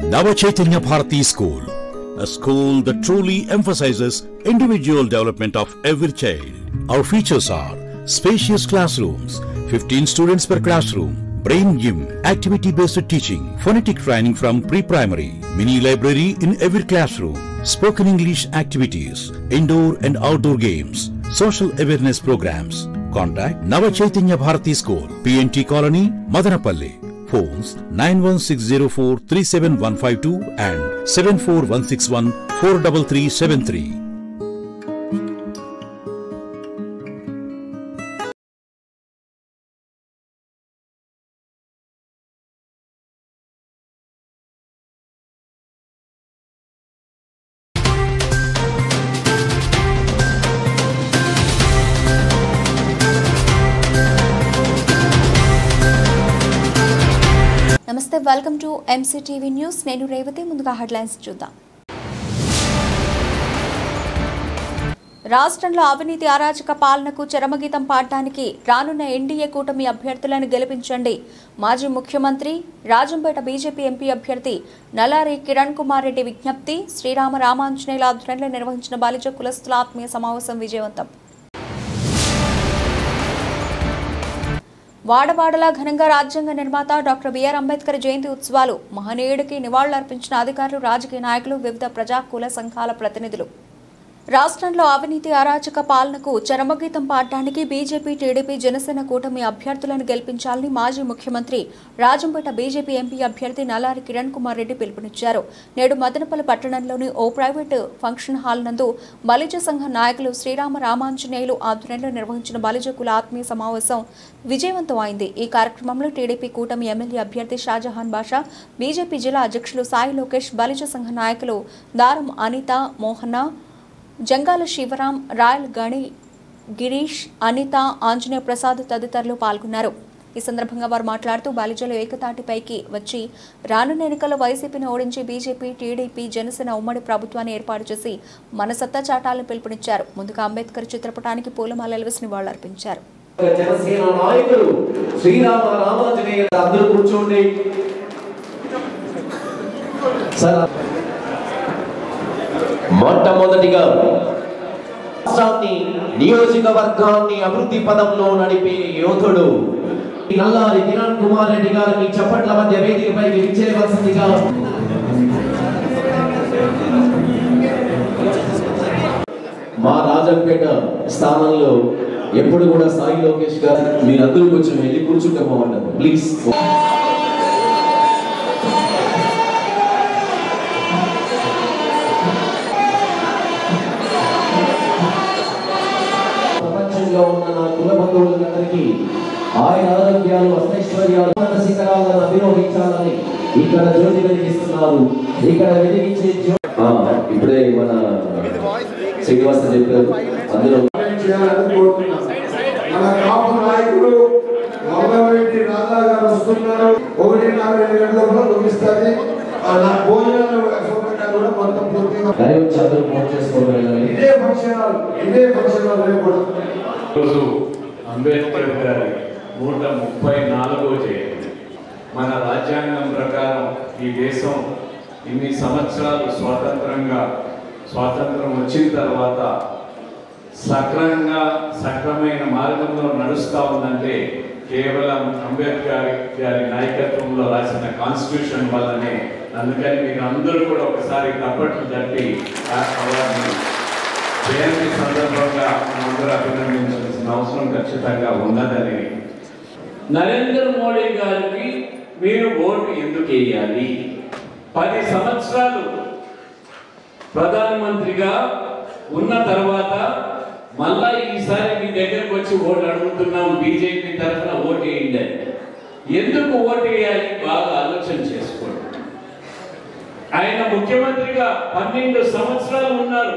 Nava Chaitanya Bharati School, a school that truly emphasizes individual development of every child. Our features are spacious classrooms, 15 students per classroom, brain gym, activity-based teaching, phonetic training from pre-primary, mini library in every classroom, spoken English activities, indoor and outdoor games, social awareness programs. Contact Nava Chaitanya Bharati School, PNT Colony, Madanapalli. Phones 91604-37152 and 74161-43373. నమస్తే, welcome to MCTV news. నేను రేవతి. ముందుగా headlines చూద్దాం. రాష్ట్రంలో అవినీతి అరాచక పాలనకు చరమగీతం పాడటానికి రానున్న ఎన్డీఏ కూటమి అభ్యర్థులను గెలిపించండి. మాజీ ముఖ్యమంత్రి రాజంపేట బీజేపీ ఎంపీ అభ్యర్థి నల్లారి కిరణ్ కుమార్ రెడ్డి విజ్ఞప్తి. శ్రీరామ రామాంజనేయుల ఆధ్వర్యంలో నిర్వహించిన బాలిజ కులస్తుల ఆత్మీయ సమావేశం విజయవంతం. వాడవాడలా ఘనంగా రాజ్యాంగ నిర్మాత డాక్టర్ బిఆర్ అంబేద్కర్ జయంతి ఉత్సవాలు. మహనీయుడికి నివాళులర్పించిన అధికారులు, రాజకీయ నాయకులు, వివిధ ప్రజా కుల సంఘాల ప్రతినిధులు. రాష్ట్రంలో అవినీతి అరాచక పాలనకు చరమగీతం పాడటానికి బీజేపీ, టీడీపీ, జనసేన కూటమి అభ్యర్థులను గెలిపించాలని మాజీ ముఖ్యమంత్రి రాజంపేట బీజేపీ ఎంపీ అభ్యర్థి నల్లారి కిరణ్ కుమార్ రెడ్డి పిలుపునిచ్చారు. నేడు మదనపల్లి పట్టణంలోని ఓ ప్రైవేటు ఫంక్షన్ హాల్ నందు బలిజ సంఘ నాయకులు శ్రీరామ రామాంజనేయులు ఆధ్వర్యంలో నిర్వహించిన బలిజ కుల ఆత్మీయ సమావేశం విజయవంతం అయింది. ఈ కార్యక్రమంలో టీడీపీ కూటమి ఎమ్మెల్యే అభ్యర్థి షాజహాన్ బాషా, బీజేపీ జిల్లా అధ్యక్షులు సాయి లోకేష్, బలిజ సంఘ నాయకులు దారం అనిత, మోహన, జంగాల శివరాం, రాయల్ గణి, గిరీష్, అనిత, ఆంజనేయ ప్రసాద్ తదితరులు పాల్గొన్నారు. ఈ సందర్భంగా వారు మాట్లాడుతూ బాలిజలు ఏకతాటిపైకి వచ్చి రానున్న ఎన్నికల్లో వైసీపీని ఓడించి బీజేపీ, టీడీపీ, జనసేన ఉమ్మడి ప్రభుత్వాన్ని ఏర్పాటు చేసి మన సత్తా చాటాలను పిలుపునిచ్చారు. ముందుగా అంబేద్కర్ చిత్రపటానికి పూలమాలలు వేసి నివాళులర్పించారు. మొట్టమొదటిగా రాష్ట్రాన్ని, నియోజకవర్గాన్ని అభివృద్ధి పదంలో నడిపే యోధుడు నల్లారి కిరణ్ కుమార్ రెడ్డి గారిని చప్పట్ల మధ్య వేదికపైకి విచ్చేయవలసిందిగా మా రాజంపేట స్థానంలో ఎప్పుడు కూడా సాయి లోకేష్ గారు మీరందరూ కొంచెం వెళ్ళి కూర్చుంటే బాగుంటుంది ప్లీజ్. ఉన్న నా కుల బంధువులందరికీ ఆయన ఆరోగ్యాలు, అష్టైశ్వర్యాలు, శిఖరాలను అభిరోహించాలని ఇక్కడ జ్యోతి వెలిగిస్తున్నారు. ఇక్కడ వెలిగించే ఇప్పుడే మన శ్రీనివాస చెప్పారు. అందులో నాయకుడు మమ్మరెడ్డి రాధా గారు వస్తున్నారు. 1:40 గంటలకు ముగిస్తుంది. అంబేద్కర్ గారి 134వ జయంతి. మన రాజ్యాంగం ప్రకారం ఈ దేశం ఇన్ని సంవత్సరాలు స్వాతంత్రం వచ్చిన తర్వాత సక్రమైన మార్గంలో నడుస్తూ ఉందంటే కేవలం అంబేద్కర్ గారి నాయకత్వంలో రాసిన కాన్స్టిట్యూషన్ వల్లనే. అందుకని మీరు అందరూ కూడా ఒకసారి తప్పట్లు తట్టి జయంతి సందర్భంగా అందరూ అభినందించాల్సిన అవసరం ఖచ్చితంగా ఉన్నదని. నరేంద్ర మోడీ గారికి మీరు ఓటు ఎందుకు వేయాలి? 10 సంవత్సరాలు ప్రధానమంత్రిగా ఉన్న తర్వాత మళ్ళా ఈసారి మీ దగ్గరకు వచ్చి ఓటు అడుగుతున్నాం, బీజేపీ తరఫున ఓటు వేయండి. ఎందుకు ఓటు వేయాలి బాగా ఆలోచన చేసుకోండి. ఆయన ముఖ్యమంత్రిగా 12 సంవత్సరాలు ఉన్నారు,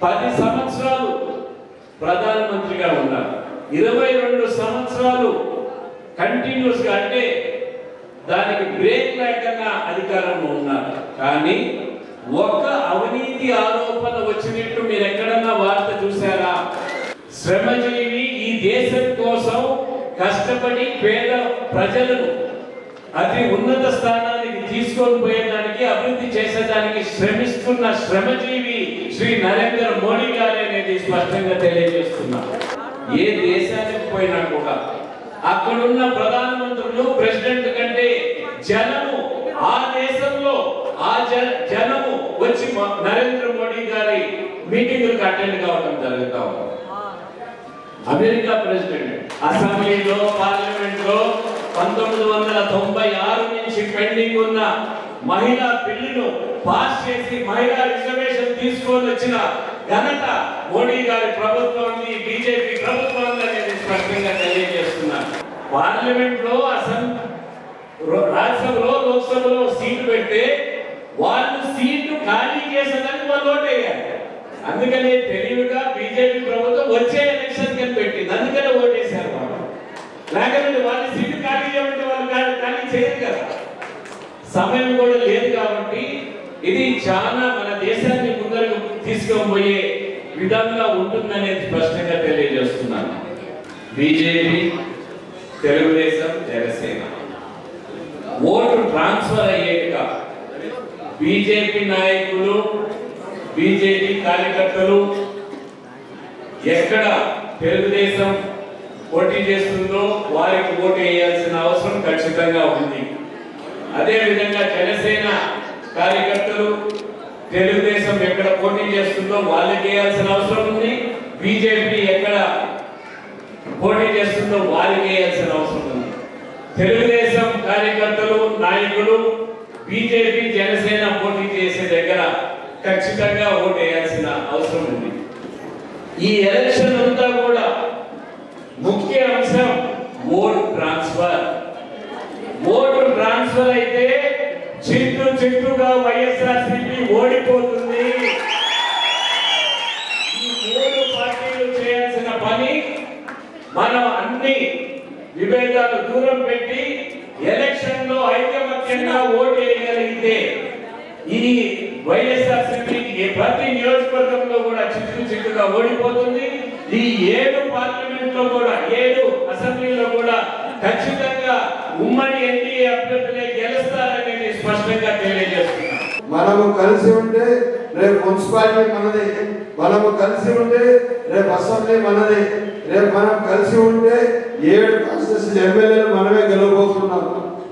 10 సంవత్సరాలు ప్రధానమంత్రిగా ఉన్నారు, 22 సంవత్సరాలు కంటిన్యూస్ గా, అంటే దానికి బ్రేక్ లేకుండా అధికారంలో ఉన్నారు. కానీ ఒక్క అవినీతి ఆరోపణ వచ్చినట్టు మీరు ఎక్కడన్నా వార్త చూసారా? శ్రమజీవి ఈ దేశం కోసం కష్టపడి పేద ప్రజలను అతి ఉన్నత స్థానానికి తీసుకొని పోయేదానికి చేసేదానికి శ్రమిస్తున్న శ్రమజీవి శ్రీ నరేంద్ర మోడీ గారు అనేది స్పష్టంగా తెలియజేస్తున్నారు. ఏ దేశానికి పోయినా కూడా అక్కడున్న ప్రధానమంత్రులు ప్రెసిడెంట్ కంటే జనము ఆ దేశంలో ఆ జనము వచ్చి నరేంద్ర మోడీ గారి మీటింగులకు అటెండ్ కావడం జరుగుతా ఉంది. అమెరికా ప్రెసిడెంట్ అసెంబ్లీలో పార్లమెంట్ లో 1996 నుంచి పెండింగ్ ఉన్న మహిళా బిల్లును పాస్ చేసి మహిళా రిజర్వేషన్ తీసుకొని వచ్చిన ఘనత మోడీ గారి ప్రభుత్వం, బీజేపీ ప్రభుత్వం అనేది స్పష్టంగా తెలియజేస్తున్నారు. పార్లమెంట్ లో రాజ్యసభలో లోక్సభలో సీటు పెడితే వాళ్ళు సీటు ఖాళీ చేసేదానికి వాళ్ళు ఓటేయాలి. అందుకనే తెలివిగా బీజేపీ ప్రభుత్వం వచ్చే ఎలక్షన్ కి పెట్టింది. అందుకనే ఓటేశారు వాళ్ళు. లేకపోతే వాళ్ళ సీటు ఖాళీ చేయమంటే వాళ్ళు ఖాళీ చేయరు కదా. సమయం కూడా లేదు కాబట్టి ఇది చాలా మన దేశాన్ని ముందరకు తీసుకుపోయే విధంగా ఉంటుందనేది స్పష్టంగా తెలియజేస్తున్నాను. BJP, Telugu Desam, Janasena vote transfer అయ్యేట్టుగా బీజేపీ నాయకులు, బీజేపీ కార్యకర్తలు ఎక్కడ తెలుగుదేశం పోటీ చేస్తుందో వారికి ఓటు వేయాల్సిన అవసరం ఖచ్చితంగా ఉంది. అదేవిధంగా జనసేన కార్యకర్తలు తెలుగుదేశం ఎక్కడ పోటీ చేస్తుందో వాళ్ళకి వేయాల్సిన అవసరం ఉంది. బీజేపీ ఎక్కడ పోటీ చేస్తుందో వారికి వేయాల్సిన అవసరం ఉంది. తెలుగుదేశం కార్యకర్తలు, నాయకులు బీజేపీ, జనసేన పోటీ చేసే దగ్గర ఖచ్చితంగా ఓటు వేయాల్సిన అవసరం ఉంది. ఈ ఎలక్షన్ అంతా కూడా ముఖ్య అంశం ఓటు ట్రాన్స్ఫర్. ఓటు ట్రాన్స్ఫర్ అయితే చిట్టుగా వైఎస్ఆర్సీపీ ఓడిపోతుంది. ఈ మూడు పార్టీలు చేయాల్సిన పని మనం అన్ని విభేదాలు దూరం పెట్టి ఎలక్షన్ లో ఐకమత్యంగా ఓటు వేయగలిగితే ఈ వైఎస్ఆర్సీపీ ప్రతి నియోజకవర్గంలో కూడా చిట్టుగా ఓడిపోతుంది. ఈ 7 పార్లమెంట్ లో కూడా 7 అసెంబ్లీలో కూడా ఖచ్చితంగా ఉమ్మడి ఎన్డీఏ అభ్యర్థులే గెలుస్తారనేది స్పష్టంగా తెలియజేస్తున్నారు. మనము కలిసి ఉంటే రేపు మున్సిపాలిటీ మనది, మనము కలిసి ఉంటే రేపు అసెంబ్లీ మనది, రేపు మనం కలిసి ఉంటే 7 కాన్స్టిట్యూన్సీ ఎమ్మెల్యేలు మనమే గెలవబోతున్నాం.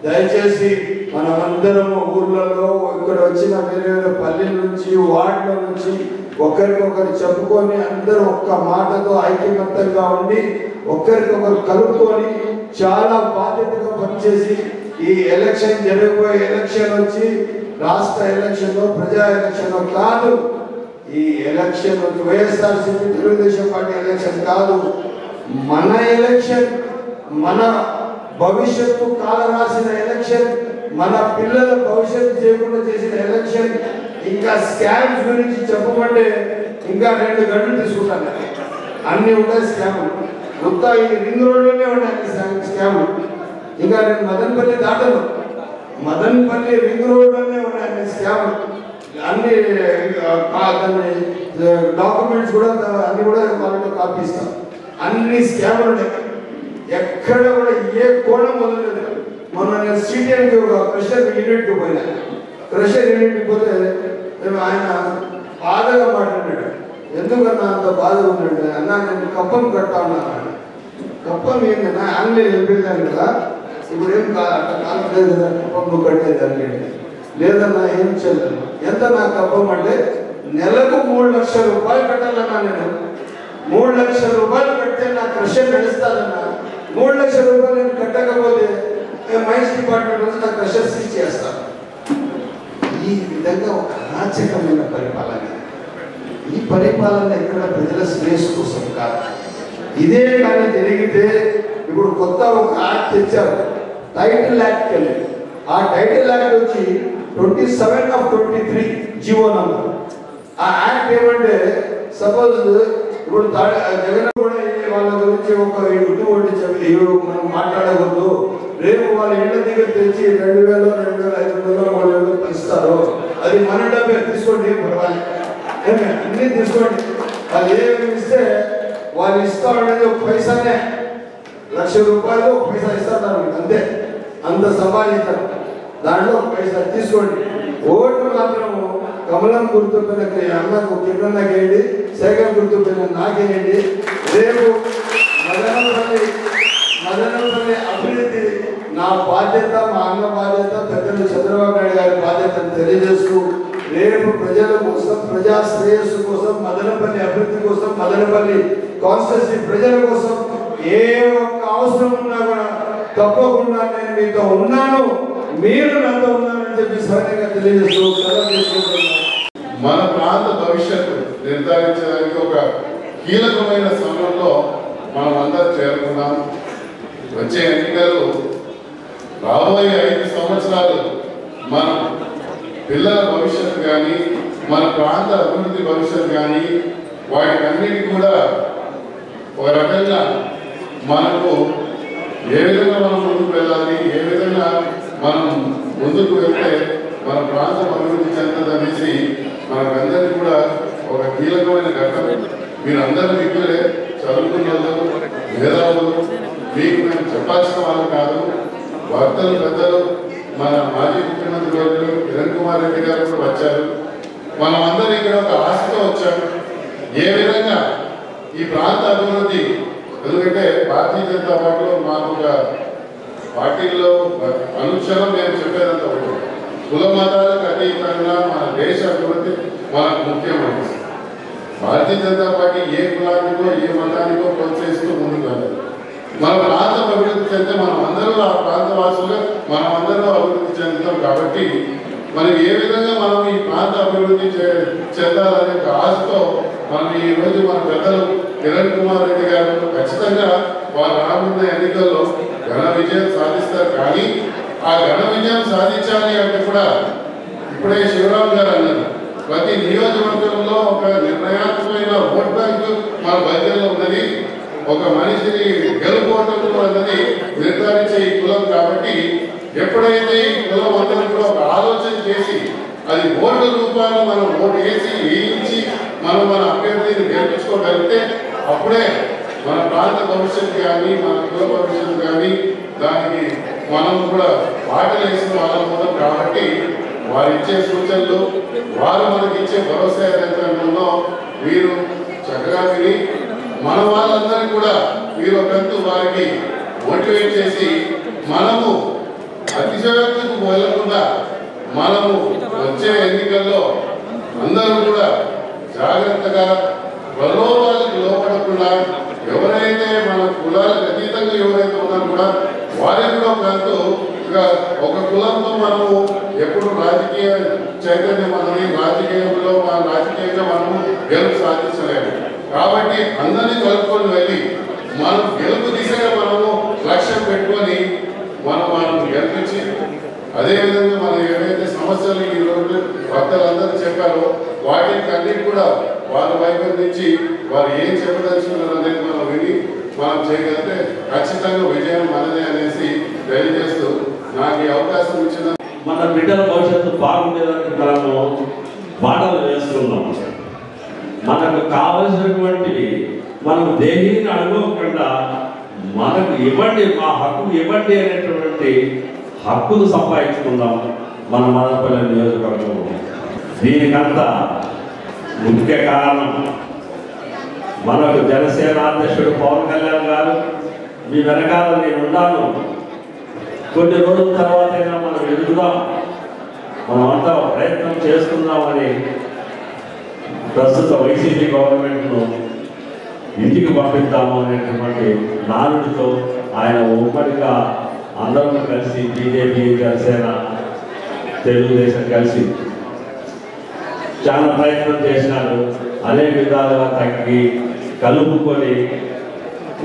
దయచేసి మనమందరము ఊర్లలో ఇక్కడ వచ్చిన వేరే పల్లెల నుంచి వార్డుల నుంచి ఒకరికొకరు చెప్పుకొని అందరూ ఒక్క మాటతో ఐక్యమత్యంగా ఉండి ఒకరికొకరు కలుపుకొని చాలా బాధ్యతగా పనిచేసి ఈ ఎలక్షన్ జరిగిపోయే ఎలక్షన్ వచ్చి రాష్ట్ర ఎలక్షన్ లో ప్రజా ఎలక్షన్ కాదు, ఈ election YSRCP Telugu Desam party election కాదు, మన ఎలక్షన్, మన భవిష్యత్తు కాల రాసిన ఎలక్షన్, మన పిల్లల భవిష్యత్తు చేయకుండా చేసిన ఎలక్షన్. ఇంకా స్కామ్స్ గురించి చెప్పమంటే ఇంకా 2 గంటలు తీసుకుంటాను. అన్ని ఉంటాయి స్కాములు, మొత్తం ఈ రింగ్ రోడ్లోనే ఉన్నాయి స్కాములు. ఇంకా నేను మదనపల్లి దాటను, మదనపల్లి రింగ్ రోడ్లోనే ఉన్నాయి స్కాములు. అన్ని డాక్యుమెంట్స్ కూడా అన్ని కూడా వాళ్ళకి కాపీ ఇస్తాం. అన్ని స్కాములు ఉన్నాయి, ఎక్కడ కూడా ఏ కోణం వదలలేదు. మొన్న నేను సిటిఎంకి ఒక క్రషర్ యూనిట్కి పోయినా, క్రషర్ యూనిట్కి పోతే ఆయన బాధగా మాట్లాడాడు. ఎందుకన్నా అంత బాధ ఉన్నాడు అన్న, నేను కప్పం కట్టా ఉన్నాను. కప్పం ఏంటన్నా ఆంగ్లేయులు వెళ్ళిపోయిందాను కదా, ఇప్పుడు ఏం అట్లా కాలేదు కదా కప్పం నువ్వు కట్టేదాన్ని. లేదన్నా ఏం చేయలేదు. ఎంత నా కప్పం అంటే నెలకు 3 లక్షల రూపాయలు కట్టాలన్నా. నేను 3 లక్షల రూపాయలు కడితే నా క్రషర్ నడుస్తాదన్నా. 3 లక్షల రూపాయలు నేను కట్టకపోతే మైన్స్ డిపార్ట్మెంట్ నుంచి నా క్రషర్ సీజ్ చేస్తాను. ఈ విధంగా ఒక అరాచకమైన పరిపాలన. ఈ పరిపాలన ఎక్కడ ప్రజల శ్రేయస్సు కోసం కాదు. ఇదే కానీ జరిగితే ఇప్పుడు కొత్త ఒక యాక్ట్ తెచ్చారు, టైటిల్ యాక్ట్ వెళ్ళి. ఆ టైటిల్ యాక్ట్ వచ్చి 27/23 జీవో నంబర్. ఆ యాక్ట్ ఏమంటే సపోజ్ ఇప్పుడు జగన్ కూడా వాళ్ళ గురించి ఒక ఇటువంటి మనం మాట్లాడకూడదు. రేపు వాళ్ళ ఇళ్ల దగ్గర తెచ్చి 2000, 2500, 3000 ఇస్తారు. అది మన డబ్బే, తీసుకోండి, పర్వాలేదు, అన్ని తీసుకోండి. వాళ్ళు ఏమి ఇస్తే వాళ్ళు ఇస్తా ఉండేది ఒక పైసానే, 1,00,000 రూపాయలు 1 పైసా ఇస్తారు, అంతే. అంత సంపాదించారు. దాంట్లో 1 పైసా తీసుకోండి. ఓటు మాత్రము కమలం గుర్తుపైన అన్నకు కిరణ్ణకేయండి, శేఖర్ గుర్తుపైన నాకేయండి. రేపు మదనపల్లి అభివృద్ధి నా బాధ్యత, మా అన్న బాధ్యత, పెద్దలు చంద్రబాబు నాయుడు గారి బాధ్యతను తెలియజేస్తూ రేపు ప్రజల కోసం, ప్రజా శ్రేయస్సు కోసం, మదనపల్లి అభివృద్ధి కోసం, మదనపల్లి కాన్స్టిట్యూన్సీ ప్రజల కోసం ఏ ఒక్క అవసరం ఉన్నా కూడా తప్పకుండా నేను మీతో ఉన్నాను, మీరు నాతో ఉన్నారని చెప్పి సహనంగా తెలియజేస్తూ సెలవు తీసుకుంటున్నాను. మన ప్రాంత భవిష్యత్తు నిర్ధారించడానికి ఒక కీలకమైన సమయంలో మనం అందరూ చేరుకున్నాం. వచ్చే ఎన్నికలు రాబోయే 5 సంవత్సరాలు మన పిల్లల భవిష్యత్తు కానీ, మన ప్రాంత అభివృద్ధి భవిష్యత్తు కానీ, వాటికన్నిటి కూడా ఒక రకంగా మనకు ఏ విధంగా మనం ముందుకు వెళ్ళాలి, ఏ విధంగా మనం ముందుకు వెళ్తే మన ప్రాంతం అభివృద్ధి చెందదనేసి మనకందరికీ కూడా ఒక కీలకమైన ఘట్టం. మీరందరూ మిక్కులే, చదువుకున్న వాళ్ళు, మేధావులు, మీకు మేము చెప్పాల్సిన వాళ్ళు కాదు. వక్తలు, పెద్దలు, మన మాజీ ముఖ్యమంత్రి వర్యులు కిరణ్ కుమార్ రెడ్డి గారు కూడా వచ్చారు. మనం అందరూ ఇక్కడ ఒక ఆశతో వచ్చాము, ఏ విధంగా ఈ ప్రాంత అభివృద్ధి. ఎందుకంటే భారతీయ జనతా పార్టీలో మాకు ఒక పార్టీల్లో అనుక్షణం మేము చెప్పేదంత ఒకటి, కుల మతాలకు అతీతంగా మన దేశ అభివృద్ధి మనకు ముఖ్యమైనది. భారతీయ జనతా పార్టీ ఏ కులానికో ఏ మతానికో ప్రోత్సహిస్తూ ముందుకు వెళ్ళదు. మన ప్రాంతం అభివృద్ధి చెందితే మనం అందరూ ఆ ప్రాంత వాసులుగా మనం అందరూ అభివృద్ధి చెందుతాం. కాబట్టి మనం ఏ విధంగా మనం ఈ ప్రాంత అభివృద్ధి చెందాలనే ఒక ఆశతో మనం ఈరోజు మన పెద్దలు కిరణ్ కుమార్ రెడ్డి గారు ఖచ్చితంగా వారు రానున్న ఎన్నికల్లో ఘన విజయం సాధిస్తారు. కానీ ఆ ఘన విజయం సాధించాలి అంటే కూడా ఇప్పుడే శివరాం గారు అన్నారు, ప్రతి నియోజకవర్గంలో ఒక నిర్ణయాత్మకమైన ఓట్ బ్యాంకు మన బడ్జెట్లో ఉన్నది. ఒక మనిషిని గెలుపోవటం అన్నది నిర్ధారించే ఈ కులం. కాబట్టి ఎప్పుడైతే ఈ కులం అందరూ కూడా ఒక ఆలోచన చేసి అది ఓటు రూపాన్ని మనం ఓటు వేయించి మనం మన అభ్యర్థిని గెలిపించుకోగలిగితే అప్పుడే మన ప్రాంత భవిష్యత్తు కానీ, మన కుల భవిష్యత్తు కానీ దానికి మనం కూడా పాటలు వేసిన వాళ్ళం కూడా. కాబట్టి వారు ఇచ్చే సూచనలు, వారు మనకి ఇచ్చే భరోసా ఏదైతే ఉందో వీరు చక్కగా విని మన వాళ్ళందరినీ కూడా వీరు ఒకంటూ వారికి మోటివేట్ చేసి మనము అతిశయోక్తికి వెళ్ళకుండా మనము వచ్చే ఎన్నికల్లో అందరూ కూడా జాగ్రత్తగా ప్రలోభాలకు లోపడకుండా ఎవరైతే మన కులాలకు అతీతంగా ఎవరైతే ఉన్నారో కూడా వారిని కూడా ఒకంటూ ఒక కులంతో మనము ఎప్పుడు రాజకీయ చైతన్యం అనేది రాజకీయంలో రాజకీయంగా మనము గెలుపు సాధించలేము. కాబట్టి అందరినీ కలుపుకొని వెళ్ళి మనం గెలుపు దిశగా మనము లక్ష్యం పెట్టుకొని మనం గెలిపించి అదేవిధంగా మనం ఏవైతే సమస్యలు ఈ రోజు భక్తులందరూ చెప్పారో వాటికి అన్నిటి కూడా వాళ్ళ వైపు నుంచి వారు ఏం చెప్పదలుచుకున్నారు అనేది మనం విని మనం చేయగలిగితే ఖచ్చితంగా విజయం మనదే అనేసి తెలియజేస్తూ నాకు ఈ అవకాశం ఇచ్చిన మన బిడ్డల భవిష్యత్తు బాగుండేదానికి మనము బాటలు వేస్తున్నాం. మనకు కావలసినటువంటివి మనం దేనిని అడగకుండా మనకు ఇవ్వండి, మా హక్కు ఇవ్వండి అనేటువంటి హక్కును సంపాదించుకుందాం మన మదనపల్లి నియోజకవర్గంలో. దీనికంతా ముఖ్య కారణం మనకు జనసేన అధ్యక్షుడు పవన్ కళ్యాణ్ గారు మీ వెనకాల నేనున్నాను, కొన్ని రోజుల తర్వాత అయినా మనం ఎదుగుదాం, మనమంతా ప్రయత్నం చేస్తున్నామని ప్రస్తుత వైసీపీ గవర్నమెంట్ను ఇంటికి పంపిద్దాము అనేటువంటి నానుడితో ఆయన ఉమ్మడిగా అందరం కలిసి బీజేపీ, జనసేన, తెలుగుదేశం కలిసి చాలా ప్రయత్నం చేసినారు. అనేక విధాలుగా తగ్గి కలుపుకొని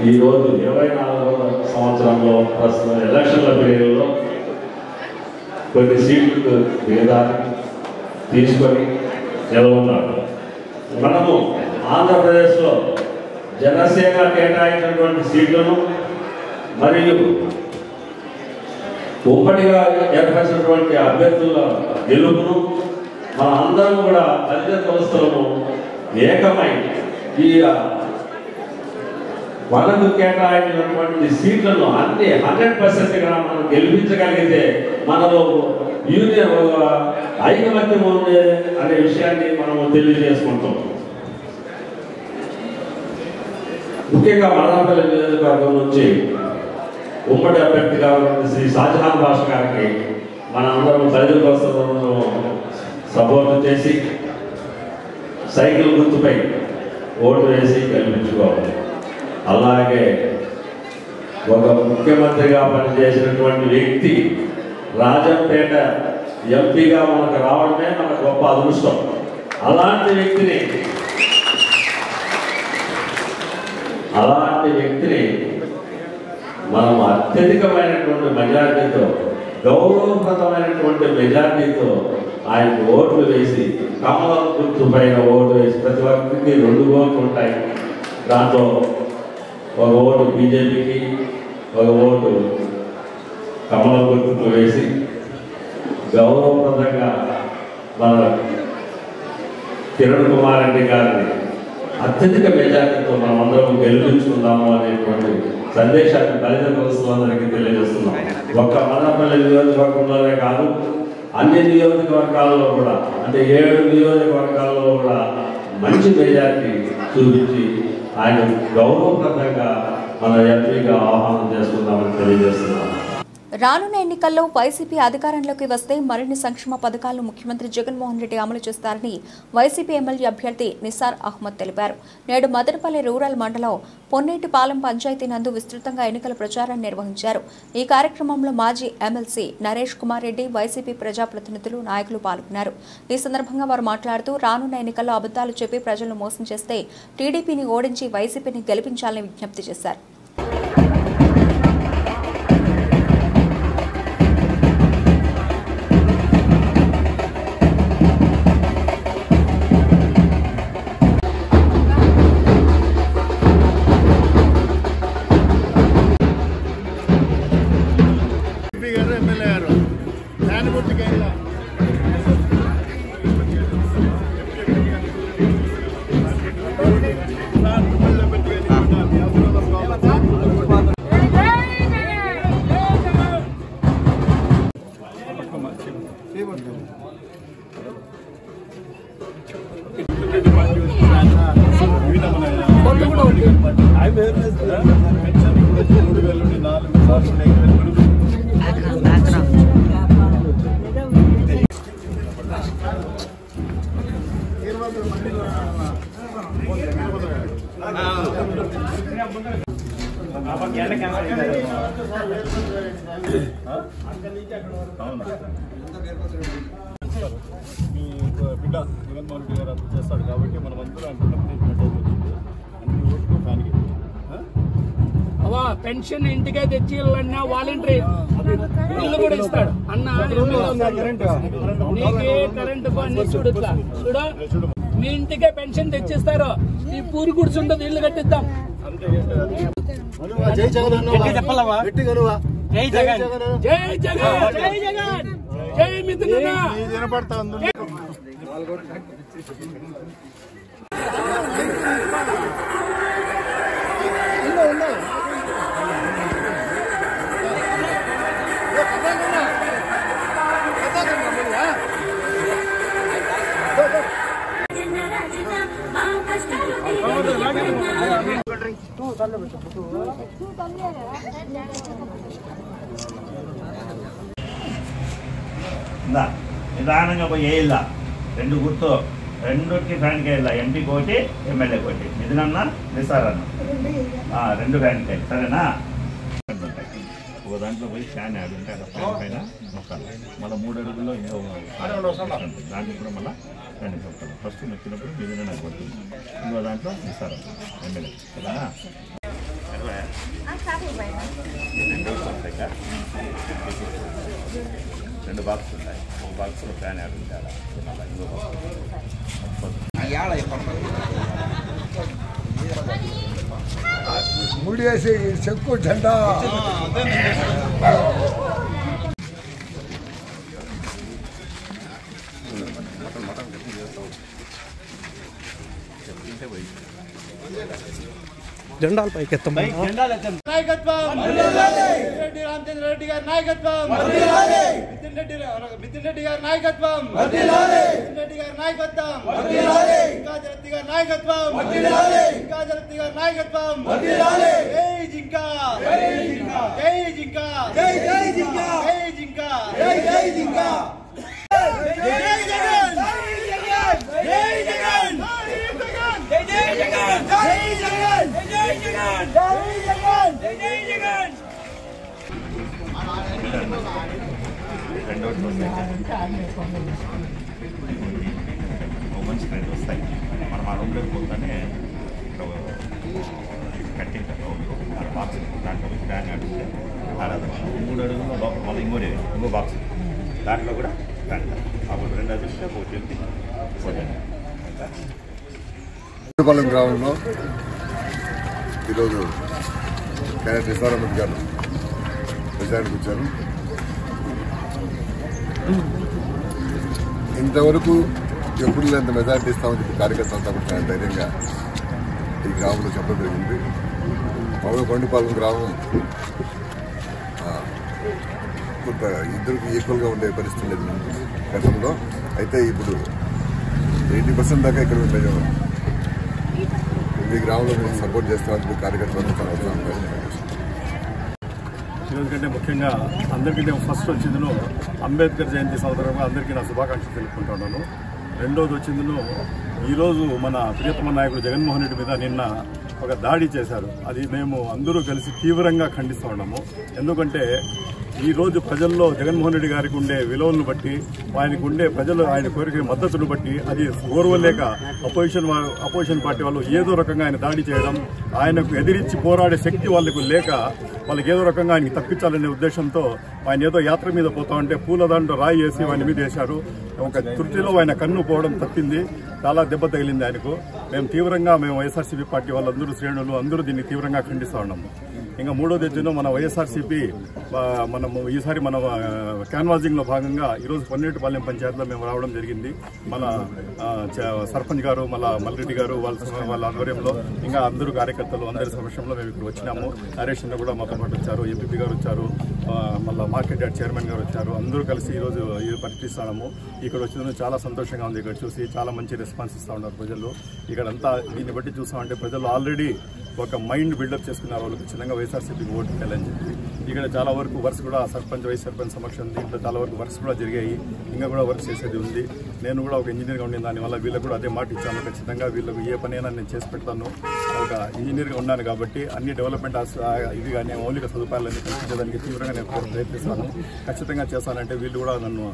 ఈరోజు 24వ సంవత్సరంలో ప్రస్తుతం ఎలక్షన్ల పీరియడ్లో కొన్ని సీట్లు భేదాన్ని తీసుకొని నిలబడ్డారు. మనము ఆంధ్రప్రదేశ్లో జనసేన కేటాయించినటువంటి సీట్లను మరియు ఉమ్మడిగా ఏర్పరిచినటువంటి అభ్యర్థుల గెలుపును మన అందరం కూడా దళిత కులస్తులను ఏకమై ఈ మనకు కేటాయించినటువంటి సీట్లను అన్ని 100%గా మనం గెలిపించగలిగితే మనలో యూనియన్ ఐకమత్యం ఉంది అనే విషయాన్ని మనము తెలియజేసుకుంటాం. ముఖ్యంగా మదనపల్లి నియోజకవర్గం నుంచి ఉమ్మడి అభ్యర్థిగా ఉన్న శ్రీ షాజహాన్ భాష గారికి మనందరం దళితుల వస్తువులను సపోర్టు చేసి సైకిల్ గుర్తుపై ఓటు వేసి గెలిపించుకోవాలి. అలాగే ఒక ముఖ్యమంత్రిగా పనిచేసినటువంటి వ్యక్తి రాజంపేట ఎంపీగా మనకు రావడమే మన గొప్ప అదృష్టం. అలాంటి వ్యక్తిని మనం అత్యధికమైనటువంటి మెజార్టీతో, గౌరవప్రదమైనటువంటి మెజార్టీతో ఆయనకు ఓట్లు వేసి కమలం గుర్తు పైన ఓటు వేసి, ప్రతి ఒక్కరికి 2 ఓట్లు ఉంటాయి. దాంట్లో ఒక ఓటు బీజేపీకి, ఒక ఓటు కమలం గుర్తుకు వేసి గౌరవప్రదంగా మన కిరణ్ కుమార్ రెడ్డి గారిని అత్యధిక మెజార్టీతో మనం అందరం గెలిపించుకుందాము అనేటువంటి సందేశాన్ని దళిత వస్తువులందరికీ తెలియజేస్తున్నాం. ఒక్క మదనపల్లి నియోజకవర్గంలోనే కాదు, అన్ని నియోజకవర్గాల్లో కూడా, అంటే 7 నియోజకవర్గాల్లో కూడా మంచి మెజార్టీ చూపించి ఆయన గౌరవప్రదంగా మన ఎంపీగా ఆహ్వానం చేసుకుందామని తెలియజేస్తున్నాం. రానున్న ఎన్నికల్లో వైసీపీ అధికారంలోకి వస్తే మరిన్ని సంక్షేమ పథకాలను ముఖ్యమంత్రి జగన్మోహన్ రెడ్డి అమలు చేస్తారని వైసీపీ ఎమ్మెల్యే అభ్యర్థి నిసార్ అహ్మద్ తెలిపారు. నేడు మదనపల్లి రూరల్ మండలం పొన్నేటిపాలెం పంచాయతీ నందు విస్తృతంగా ఎన్నికల ప్రచారాన్ని నిర్వహించారు. ఈ కార్యక్రమంలో మాజీ ఎమ్మెల్సీ నరేష్ కుమార్ రెడ్డి, వైసీపీ ప్రజాప్రతినిధులు, నాయకులు పాల్గొన్నారు. ఈ సందర్భంగా వారు మాట్లాడుతూ రానున్న ఎన్నికల్లో అబద్దాలు చెప్పి ప్రజలను మోసం చేస్తే టీడీపీని ఓడించి వైసీపీని గెలిపించాలని విజ్ఞప్తి చేశారు. మీ బిడ్డ జగన్మోహన్ రెడ్డి గారు అర్థం చేస్తాడు కాబట్టి మనం అందరూ అవా పెన్షన్ ఇంటికే తెచ్చి అన్న వాలంటరీ ఇల్లు కూడా ఇస్తాడు అన్న. నీకే కరెంటు అన్ని చూడట్లా చూడు, మీ ఇంటికే పెన్షన్ తెచ్చిస్తారు. ఈ పూరి కూర్చుంటుంది, ఇల్లు కట్టిద్దాం. జై జగన్, జై జగన్, జై జగన్, జై జగన్, జై మిథున. వినపడతా ఉంది. నిదానంగా పోయి వేయాల. 2 గుర్తు, 2కి ఫ్యాన్కి వేయాల. ఎంపీ కోటి, ఎమ్మెల్యే కోటి. మిథునన్న, నిసార్ అన్న 2 ఫ్యాన్కి వేయాలి. సరేనా? ఒక దాంట్లో పోయి ఫ్యాన్ యాడ్ ఉంటే అక్కడ ఫ్యాన్ పైన నొక్కాలి. మళ్ళీ 3 అడుగుల్లో దాంట్లో కూడా మళ్ళీ ఫ్యాన్ నొక్కాలి. ఫస్ట్ నొక్కినప్పుడు మిథున నాకు పడుతుంది. ఇంకో దాంట్లో నిసార్ ఎమ్మెల్యే. సరేనా? 2 బాక్స్ ఉంటాయి. ఒక బాక్స్లో ఫ్యాన్ యాడ్ ఉంటాయి. ఇంకో ముడివేసి చెక్కు జెండా జెండాలు పైకెత్తాం. నాయకత్వం రెడ్డి రామచంద్ర రెడ్డి గారి నాయకత్వం, మిథున్ రెడ్డి గారి నాయకత్వం, మిథున్ రెడ్డి గారి నాయకత్వం, కాజరత్తి గారి నాయకత్వం, కాజరత్తి గారి నాయకత్వం. జై జింకా, జై జింకా, జై జింకా, జై జింకా, జై జింకా, జై జింకా. జై జగన్, జై జగన్, జై జగన్, జై జగన్, జై జగన్, జై జగన్, జై జగన్, జై జగన్. మంచి రెండు వస్తాయి. మనం ఆ రూమ్లోకి పోతానే కట్టింటారు బాక్స్, దాంట్లో ఫ్యాన్ అడిగితే 3 అడుగుల్లో లోపల మళ్ళీ ఇంకో బాక్స్, దాంట్లో కూడా ఫ్యాన్ అప్పుడు 2 అడిగితే పోటీ పాలెం గ్రామంలో ఈరోజు క్యాండిడేట్ నిసార్ అహ్మద్ గారు ప్రచారానికి వచ్చారు. ఇంతవరకు ఎప్పుడు లేంత మెజారిటీ ఇస్తామని చెప్పి కార్యకర్తలంతా కూడా చాలా ధైర్యంగా ఈ గ్రామంలో చెప్పడం జరిగింది. మామూలుగా కొండపాలెం గ్రామం కొంత ఇద్దరికి ఈక్వల్గా ఉండే పరిస్థితి లేదు గతంలో. అయితే ఇప్పుడు 80% దాకా ఇక్కడ మేము ఈ గ్రామంలో మేము సపోర్ట్ చేస్తామని కార్యకర్తలు చాలా ఉత్సాహంగా. ఈరోజు కంటే ముఖ్యంగా అందరికంటే ఫస్ట్ వచ్చిందిను అంబేద్కర్ జయంతి సందర్భంగా అందరికీ నా శుభాకాంక్షలు తెలుపుకుంటున్నాను. రెండోది వచ్చిందిను ఈరోజు మన ప్రియతమ నాయకుడు జగన్మోహన్ రెడ్డి మీద నిన్న ఒక దాడి చేశారు. అది మేము అందరూ కలిసి తీవ్రంగా ఖండిస్తూ ఉన్నాము. ఎందుకంటే ఈరోజు ప్రజల్లో జగన్మోహన్ రెడ్డి గారికి ఉండే విలువలను బట్టి, ఆయనకు ఉండే ప్రజలు ఆయన కోరిక మద్దతును బట్టి అది ఓర్వలేక అపోజిషన్ పార్టీ వాళ్ళు ఏదో రకంగా ఆయన దాడి చేయడం, ఆయనకు ఎదిరించి పోరాడే శక్తి వాళ్ళకు లేక వాళ్ళకి ఏదో రకంగా ఆయనకి తప్పించాలనే ఉద్దేశంతో ఆయన ఏదో యాత్ర మీద పోతా ఉంటే పూల దాంట్లో రాయి వేసి ఆయన మీద వేశారు. ఒక తృప్తిలో ఆయన కన్ను పోవడం తప్పింది, చాలా దెబ్బ తగిలింది ఆయనకు. మేము వైఎస్ఆర్సీపీ పార్టీ వాళ్ళందరూ శ్రేణులు అందరూ దీన్ని తీవ్రంగా ఖండిస్తూ ఉన్నాము. ఇంకా మూడోది వచ్చిందో మన వైఎస్ఆర్సీపీ మనము ఈసారి మన క్యాన్వాసింగ్ లో భాగంగా ఈరోజు పొన్నేటిపాలెం పంచాయతీలో మేము రావడం జరిగింది. మన సర్పంచ్ గారు మల్రెడ్డి గారు వాళ్ళ ఆధ్వర్యంలో ఇంకా అందరూ కార్యకర్తలు అందరి సమక్షంలో మేము ఇక్కడ వచ్చినాము. నరేషన్ కూడా మాతో పాటు వచ్చారు, ఎంపీ గారు వచ్చారు, మళ్ళీ మార్కెట్ యార్డ్ చైర్మన్ గారు వచ్చారు. అందరూ కలిసి ఈరోజు పరిశీలిస్తున్నాము. ఇక్కడ వచ్చిన చాలా సంతోషంగా ఉంది. ఇక్కడ చూసి చాలా మంచి రెస్పాన్స్ ఇస్తూ ఉన్నారు ప్రజలు. ఇక్కడంతా దీన్ని బట్టి చూస్తామంటే ప్రజలు ఆల్రెడీ ఒక మైండ్ బిల్డప్ చేసుకున్నారు. వాళ్ళు ఖచ్చితంగా వైఎస్ఆర్సీపీకి ఓటు వేయాలని చెప్పి ఇక్కడ చాలా వరకు వర్క్స్ కూడా సర్పంచ్ వైస్ సర్పంచ్ సమక్షం దీంట్లో చాలా వరకు వర్క్స్ కూడా జరిగాయి. ఇంకా కూడా వర్క్ చేసేది ఉంది. నేను కూడా ఒక ఇంజనీర్గా ఉండే దానివల్ల వీళ్ళకి కూడా అదే మాట ఇచ్చాను. ఖచ్చితంగా వీళ్ళకి ఏ పనైనా నేను చేసి పెడతాను. ఒక ఇంజనీర్గా ఉన్నాను కాబట్టి అన్ని డెవలప్మెంట్ ఇది కానీ మౌలిక సదుపాయాలన్నీ కల్పించడానికి తీవ్రంగా నేను ప్రయత్నిస్తాను. ఖచ్చితంగా చేస్తానంటే వీళ్ళు కూడా నన్ను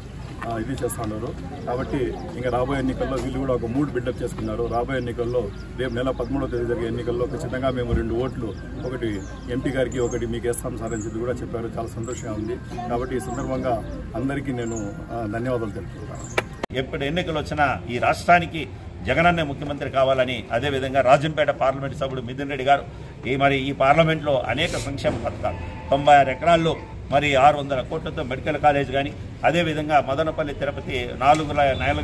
ఇది చేస్తున్నారు. కాబట్టి ఇంకా రాబోయే ఎన్నికల్లో వీళ్ళు కూడా ఒక మూడ్ బిల్డప్ చేసుకున్నారు. రాబోయే ఎన్నికల్లో రేపు నెల 13వ తేదీ జరిగే ఎన్నికల్లో ఖచ్చితంగా మేము 2 ఓట్లు, ఒకటి ఎంపీ గారికి, ఒకటి మీకు వేస్తాం సార్ అని చెప్పి కూడా చెప్పారు. చాలా సంతోషంగా ఉంది. కాబట్టి ఈ సందర్భంగా అందరికీ నేను ధన్యవాదాలు తెలుపుతున్నాను. ఎప్పుడు ఎన్నికలు వచ్చినా ఈ రాష్ట్రానికి జగనన్నే ముఖ్యమంత్రి కావాలని, అదేవిధంగా రాజంపేట పార్లమెంటు సభ్యుడు మిథున్ రెడ్డి గారు ఈ పార్లమెంట్లో అనేక సంక్షేమ పథకాలు 96 ఎకరాల్లో 600 కోట్లతో మెడికల్ కాలేజ్ కానీ, అదేవిధంగా మదనపల్లి తిరుపతి 4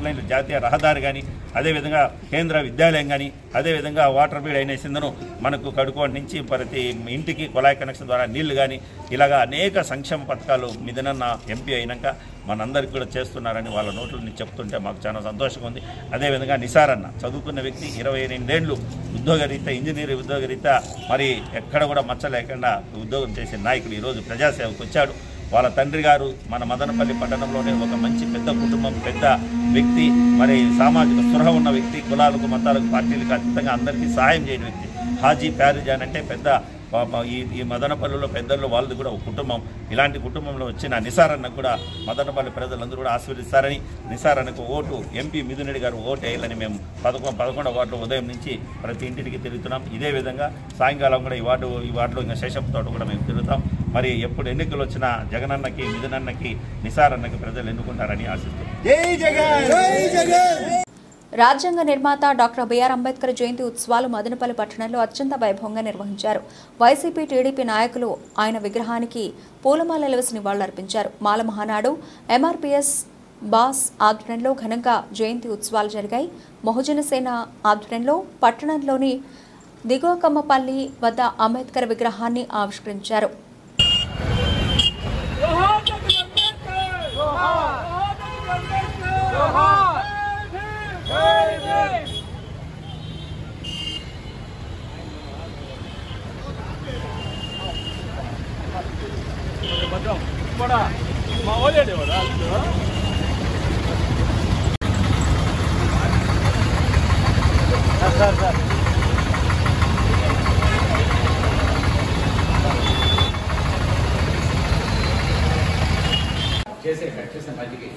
లైన్ల జాతీయ రహదారి కానీ, అదేవిధంగా కేంద్ర విద్యాలయం కానీ, అదేవిధంగా వాటర్ బీడ్ అయినేసిందను మనకు కడుకోటి నుంచి ప్రతి ఇంటికి కుళాయి కనెక్షన్ ద్వారా నీళ్లు కానీ, ఇలాగా అనేక సంక్షేమ పథకాలు మిథునన్న ఎంపీ అయినాక మనందరికీ కూడా చేస్తున్నారని వాళ్ళ నోట్ల నుంచి చెప్తుంటే మాకు చాలా సంతోషంగా ఉంది. అదేవిధంగా నిసారన్న చదువుకున్న వ్యక్తి 28 ఏళ్ళు ఉద్యోగరీత్యా, ఇంజనీరింగ్ ఉద్యోగరీత్యా ఎక్కడ కూడా మచ్చ లేకుండా ఉద్యోగం చేసే నాయకుడు ఈరోజు ప్రజాసేవకు వచ్చాడు. వాళ్ళ తండ్రి గారు మన మదనపల్లి పట్టణంలోనే ఒక మంచి పెద్ద కుటుంబం, పెద్ద వ్యక్తి, సామాజిక స్పృహ ఉన్న వ్యక్తి, కులాలకు మతాలకు పార్టీలకు అతీతంగా అందరికీ సహాయం చేయని వ్యక్తి. హాజీ ప్యారిజాన్ అంటే పెద్ద ఈ మదనపల్లిలో పెద్దల్లో వాళ్ళది కూడా ఒక కుటుంబం. ఇలాంటి కుటుంబంలో వచ్చిన నిసారన్నకు కూడా మదనపల్లి ప్రజలందరూ కూడా ఆశీర్వదిస్తారని, నిసారన్నకు ఓటు ఎంపీ మిథున్ రెడ్డి గారు ఓటు వేయాలని మేము 11వ వార్డులో ఉదయం నుంచి ప్రతి ఇంటికి తిరుగుతున్నాం. ఇదే విధంగా సాయంకాలం కూడా ఈ వార్డులో ఇంకా శేషంతో కూడా మేము తిరుగుతాం. ఎప్పుడు ఎన్నికలు వచ్చినా జగనన్నకి, మిథునన్నకి, నిసారన్నకి ప్రజలు ఎన్నుకుంటారని ఆశిస్తున్నాం. రాజ్యాంగ నిర్మాత డాక్టర్ బిఆర్ అంబేద్కర్ జయంతి ఉత్సవాలు మదనపల్లి పట్టణంలో అత్యంత వైభవంగా నిర్వహించారు. వైసీపీ, టీడీపీ నాయకులు ఆయన విగ్రహానికి పూలమాలలు వేసి నివాళులర్పించారు. మాల మహానాడు, ఎంఆర్పీఎస్ బాస్ ఆధ్వర్యంలో ఘనంగా జయంతి ఉత్సవాలు జరిగాయి. బహుజన సేన ఆధ్వర్యంలో పట్టణంలోని దిగువ కమ్మపల్లి వద్ద అంబేద్కర్ విగ్రహాన్ని ఆవిష్కరించారు. చేసే మధ్యకి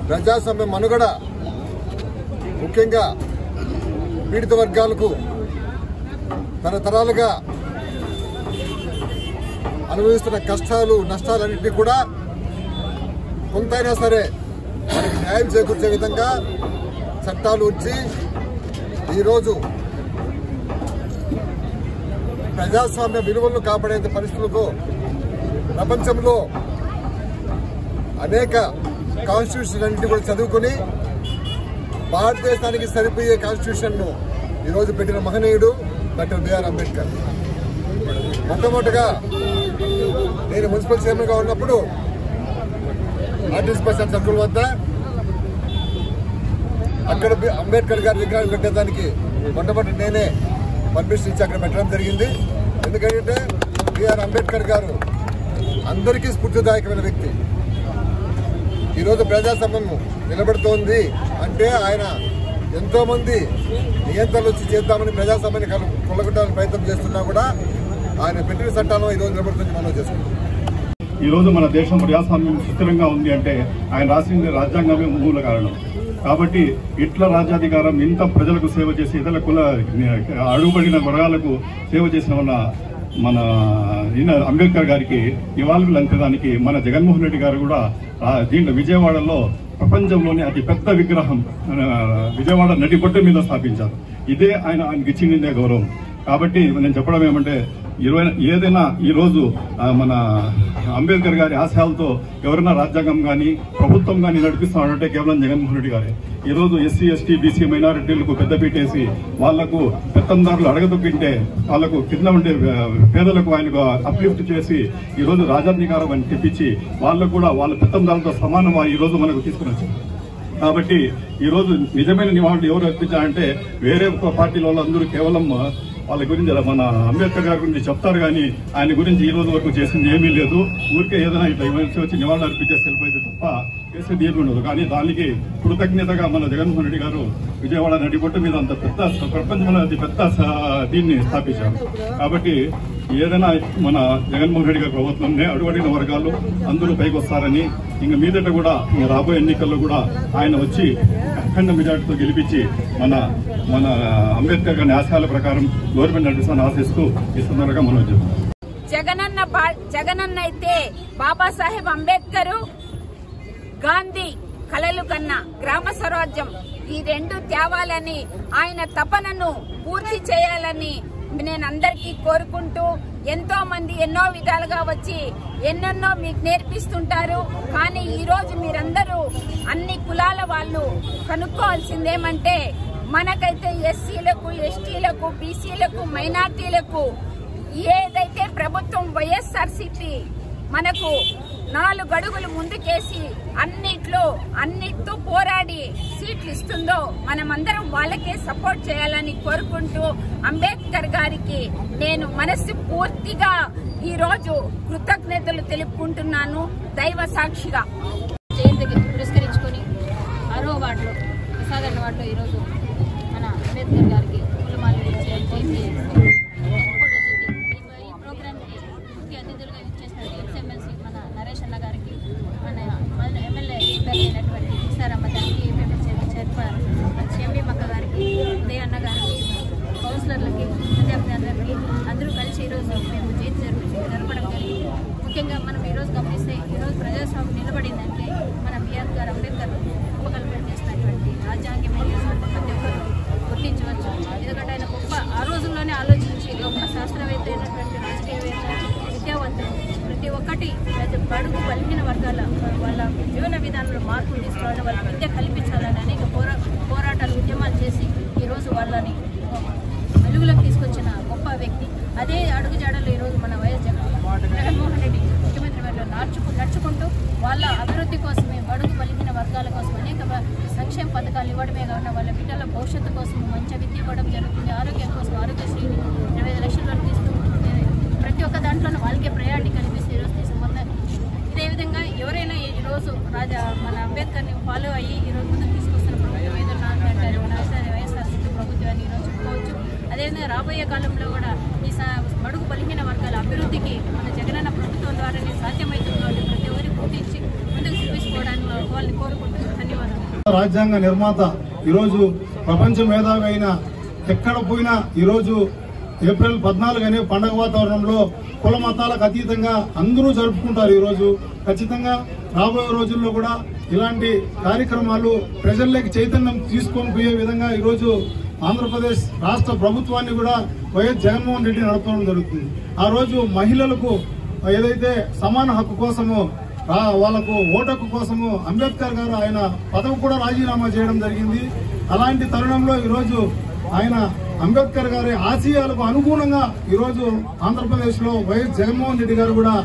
ప్రజాస్వామ్య మనుగడ ముఖ్యంగా పీడిత వర్గాలకు తరతరాలుగా అనుభవిస్తున్న కష్టాలు నష్టాలన్నింటినీ కూడా కొంతైనా సరే మనకి న్యాయం చేకూర్చే విధంగా చట్టాలు వచ్చి ఈరోజు ప్రజాస్వామ్య విలువలను కాపాడే పరిస్థితులకు ప్రపంచంలో అనేక కాన్స్టిట్యూషన్ అన్నింటినీ కూడా చదువుకుని భారతదేశానికి సరిపోయే కాన్స్టిట్యూషన్ను ఈరోజు పెట్టిన మహనీయుడు డాక్టర్ బిఆర్ అంబేద్కర్. మొట్టమొదటిగా నేను మున్సిపల్ చైర్మన్గా ఉన్నప్పుడు ఆర్టీసీ బస్ స్టాండ్ సర్కిల్ వద్ద అక్కడ అంబేద్కర్ గారి విగ్రహాన్ని పెట్టేదానికి మొట్టమొదటి నేనే పర్మిషన్ ఇచ్చి అక్కడ పెట్టడం జరిగింది. ఎందుకంటే బిఆర్ అంబేద్కర్ గారు అందరికీ స్ఫూర్తిదాయకమైన వ్యక్తి. ఈరోజు ప్రజాస్వామ్యం నిలబడుతోంది అంటే ఆయన ఎంతో మంది నియంత్రణలు వచ్చి చేద్దామని ప్రజాస్వామ్యాన్ని కొల్లగొట్టాలని ప్రయత్నం చేస్తున్నా కూడా ఆయన పెట్టిన చట్టాలను ఈరోజు నిలబడుతుంది మనం చేసుకుంటాం. ఈ రోజు మన దేశం ప్రజాస్వామ్యం సుస్థిరంగా ఉంది అంటే ఆయన రాసిన రాజ్యాంగమే మూల కారణం. కాబట్టి ఇట్లా రాజ్యాధికారం ఇంత ప్రజలకు సేవ చేసి ఇతర కుల అడుగుబడిన వర్గాలకు సేవ చేసిన మన అంబేద్కర్ గారికి నివాళులు అందించడానికి మన జగన్మోహన్ రెడ్డి గారు కూడా దీంట్లో విజయవాడలో ప్రపంచంలోనే అతి పెద్ద విగ్రహం విజయవాడ నడిబొట్టు మీద స్థాపించారు. ఇదే ఆయనకి ఇచ్చిందే గౌరవం. కాబట్టి నేను చెప్పడం ఏమంటే ఏదైనా ఈరోజు మన అంబేద్కర్ గారి ఆశయాలతో ఎవరైనా రాజ్యాంగం కానీ ప్రభుత్వం కానీ నడిపిస్తామంటే కేవలం జగన్మోహన్ రెడ్డి గారే. ఈరోజు ఎస్సీ ఎస్టీ బీసీ మైనారిటీలకు పెద్దపీటేసి వాళ్లకు పెత్తందారులు అడగదొక్కింటే వాళ్లకు కింద ఉండే పేదలకు ఆయనకు అప్లిఫ్ట్ చేసి ఈరోజు రాజ్యాధికారం అని తెప్పించి వాళ్ళకు కూడా వాళ్ళ పెత్తందారులతో సమానం ఈరోజు మనకు తీసుకుని వచ్చారు. కాబట్టి ఈరోజు నిజమైన నివాళులు ఎవరు అర్పించారంటే వేరే పార్టీల వాళ్ళందరూ కేవలం వాళ్ళ గురించి మన అంబేద్కర్ గారి గురించి చెప్తారు కానీ ఆయన గురించి ఈ రోజు వరకు చేసింది ఏమీ లేదు. ఊరికే ఏదైనా ఇట్లా వచ్చి నివాళులు అర్పించే వెళ్ళిపోయింది తప్ప చేసేది ఏమీ ఉండదు. కానీ దానికి కృతజ్ఞతగా మన జగన్మోహన్ రెడ్డి గారు విజయవాడ నడిబొట్టు మీద అంత పెద్ద ప్రపంచంలో అతి పెద్ద దీన్ని స్థాపించారు. కాబట్టి ఏదైనా మన జగన్మోహన్ రెడ్డి గారి ప్రభుత్వంనే అడుగడిన వర్గాలు అందరూ పైకి వస్తారని ఇంక మీదట కూడా రాబోయే ఎన్నికల్లో కూడా ఆయన వచ్చి అఖండ మెజార్టీతో గెలిపించి మన అంబేద్కర్ గారి ఆశయాల ప్రకారం గవర్నమెంట్ నడిపిస్తాను ఆశిస్తూ ఈ సందర్భంగా మనం చెప్తాం. జగనన్న అయితే బాబాసాహెబ్ అంబేద్కర్ గాంధీ కలలు కన్నా గ్రామ స్వరాజ్యం ఈ రెండు తేవాలని ఆయన తపనను పూర్తి చేయాలని నేను అందరికీ కోరుకుంటూ ఎంతో మంది ఎన్నో విధాలుగా వచ్చి ఎన్నెన్నో మీకు నేర్పిస్తుంటారు. కానీ ఈ రోజు మీరందరూ అన్ని కులాల వాళ్ళు కనుక్కోవాల్సిందేమంటే మనకైతే ఎస్సీలకు ఎస్టీలకు బీసీలకు మైనార్టీలకు ఏదైతే ప్రభుత్వం వైఎస్ఆర్సీపీ మనకు 4 అడుగులు ముందుకేసి అన్నిటితో పోరాడి సీట్లు ఇస్తుందో మనమందరం వాళ్ళకే సపోర్ట్ చేయాలని కోరుకుంటూ అంబేద్కర్ గారికి నేను మనస్సు పూర్తిగా ఈ రోజు కృతజ్ఞతలు తెలుపుకుంటున్నాను దైవ సాక్షిగా. జయంతికి పురస్కరించుకొని 6వ వార్డులో విశాఖ వార్డులో ఈరోజు మన అంబేద్కర్ గారికి పూలమాలలు జయంతి ఈ ప్రోగ్రామ్కి ముఖ్య అతిథులుగా ఇచ్చేసిన ఎమ్మెల్సీ మన నరేష్ అన్న గారికి మన ఎమ్మెల్యే అయినటువంటి ఈసారమ్మ గారికి చెంబి మక్క గారికి ఉదయ అన్న గారికి కౌన్సిలర్లకి విద్యార్థులందరికీ అందరూ కలిసి ఈరోజు మేము జయంతి జరపడం జరిగింది. ముఖ్యంగా మనం ఈరోజు గమనిస్తే ఈరోజు ప్రజాస్వామ్యం నిలబడిందంటే మన బిఆర్ గారు అంబేద్కర్ ఉపకల్పన చేసినటువంటి రాజ్యాంగమే ప్రతి ఒక్కరు గుర్తించవచ్చు. ఎందుకంటే ఆయన గొప్ప ఆ రోజుల్లోనే ఆలోచించి గొప్ప శాస్త్రవేత్త అయినటువంటి రాజకీయవేత్త విద్యావంతులు ప్రతి ఒక్కటి బడుగు బలిగిన వర్గాల వాళ్ళ జీవన విధానంలో మార్పులు తీసుకోవాలని వాళ్ళ విద్య కల్పించాలని అనేక పోరాటాలు ఉద్యమాలు చేసి ఈరోజు వాళ్ళని వెలుగులోకి తీసుకొచ్చిన గొప్ప వ్యక్తి. అదే అడుగుజాడలో ఈరోజు మన వైఎస్ జగన్మోహన్ రెడ్డి ముఖ్యమంత్రి వారిలో నడుచుకుంటూ వాళ్ళ అభివృద్ధి కోసమే బడుగు బలిగిన వర్గాల కోసం అనేక సంక్షేమ పథకాలు ఇవ్వడమే కాకుండా వాళ్ళ బిడ్డల భవిష్యత్తు కోసం మంచి విద్య ఇవ్వడం జరుగుతుంది. ఆరోగ్యం కోసం ఆరోగ్యశ్రీని 25 లక్షల వరకు తీస్తూ ప్రతి ఒక్క దాంట్లోనూ వాళ్ళకే ప్రయారిటీ కనిపిస్తే ఈరోజు తీసుకుపోతారు. ఇదే విధంగా ఎవరైనా ఈరోజు మన అంబేద్కర్ని ఫాలో అయ్యి ఈరోజు ముందుకు తీసుకొస్తున్న ప్రభుత్వం ఏదైనా అంటారు మన వైఎస్ఆర్సీపీ ప్రభుత్వాన్ని ఈరోజు చెప్పుకోవచ్చు. అదేవిధంగా రాబోయే కాలంలో కూడా ఈ బడుగు బలిగిన వర్గాల అభివృద్ధికి మన జగనన్న ప్రభుత్వం ద్వారానే సాధ్యమవుతుందో ప్రతి ఒక్కరి గుర్తించి ముందుకు చూపించుకోవడానికి వాళ్ళని కోరుకుంటున్నాను. ధన్యవాదాలు. రాజ్యాంగ నిర్మాత ఈరోజు ప్రపంచ మేధావి అయిన ఎక్కడ పోయినా ఈరోజు ఏప్రిల్ 14 పండగ వాతావరణంలో కుల మతాలకు అతీతంగా అందరూ జరుపుకుంటారు. ఈరోజు ఖచ్చితంగా రాబోయే రోజుల్లో కూడా ఇలాంటి కార్యక్రమాలు ప్రజల్లోకి చైతన్యం తీసుకొని పోయే విధంగా ఈరోజు ఆంధ్రప్రదేశ్ రాష్ట్ర ప్రభుత్వాన్ని కూడా వైఎస్ జగన్మోహన్ రెడ్డి నడపడం జరుగుతుంది. ఆ రోజు మహిళలకు ఏదైతే సమాన హక్కు కోసమో వాళ్ళకు ఓటకు కోసము అంబేద్కర్ గారు ఆయన పదవి కూడా రాజీనామా చేయడం జరిగింది. అలాంటి తరుణంలో ఈరోజు ఆయన అంబేద్కర్ గారి ఆశయాలకు అనుగుణంగా ఈరోజు ఆంధ్రప్రదేశ్ లో వైఎస్ జగన్మోహన్ రెడ్డి గారు కూడా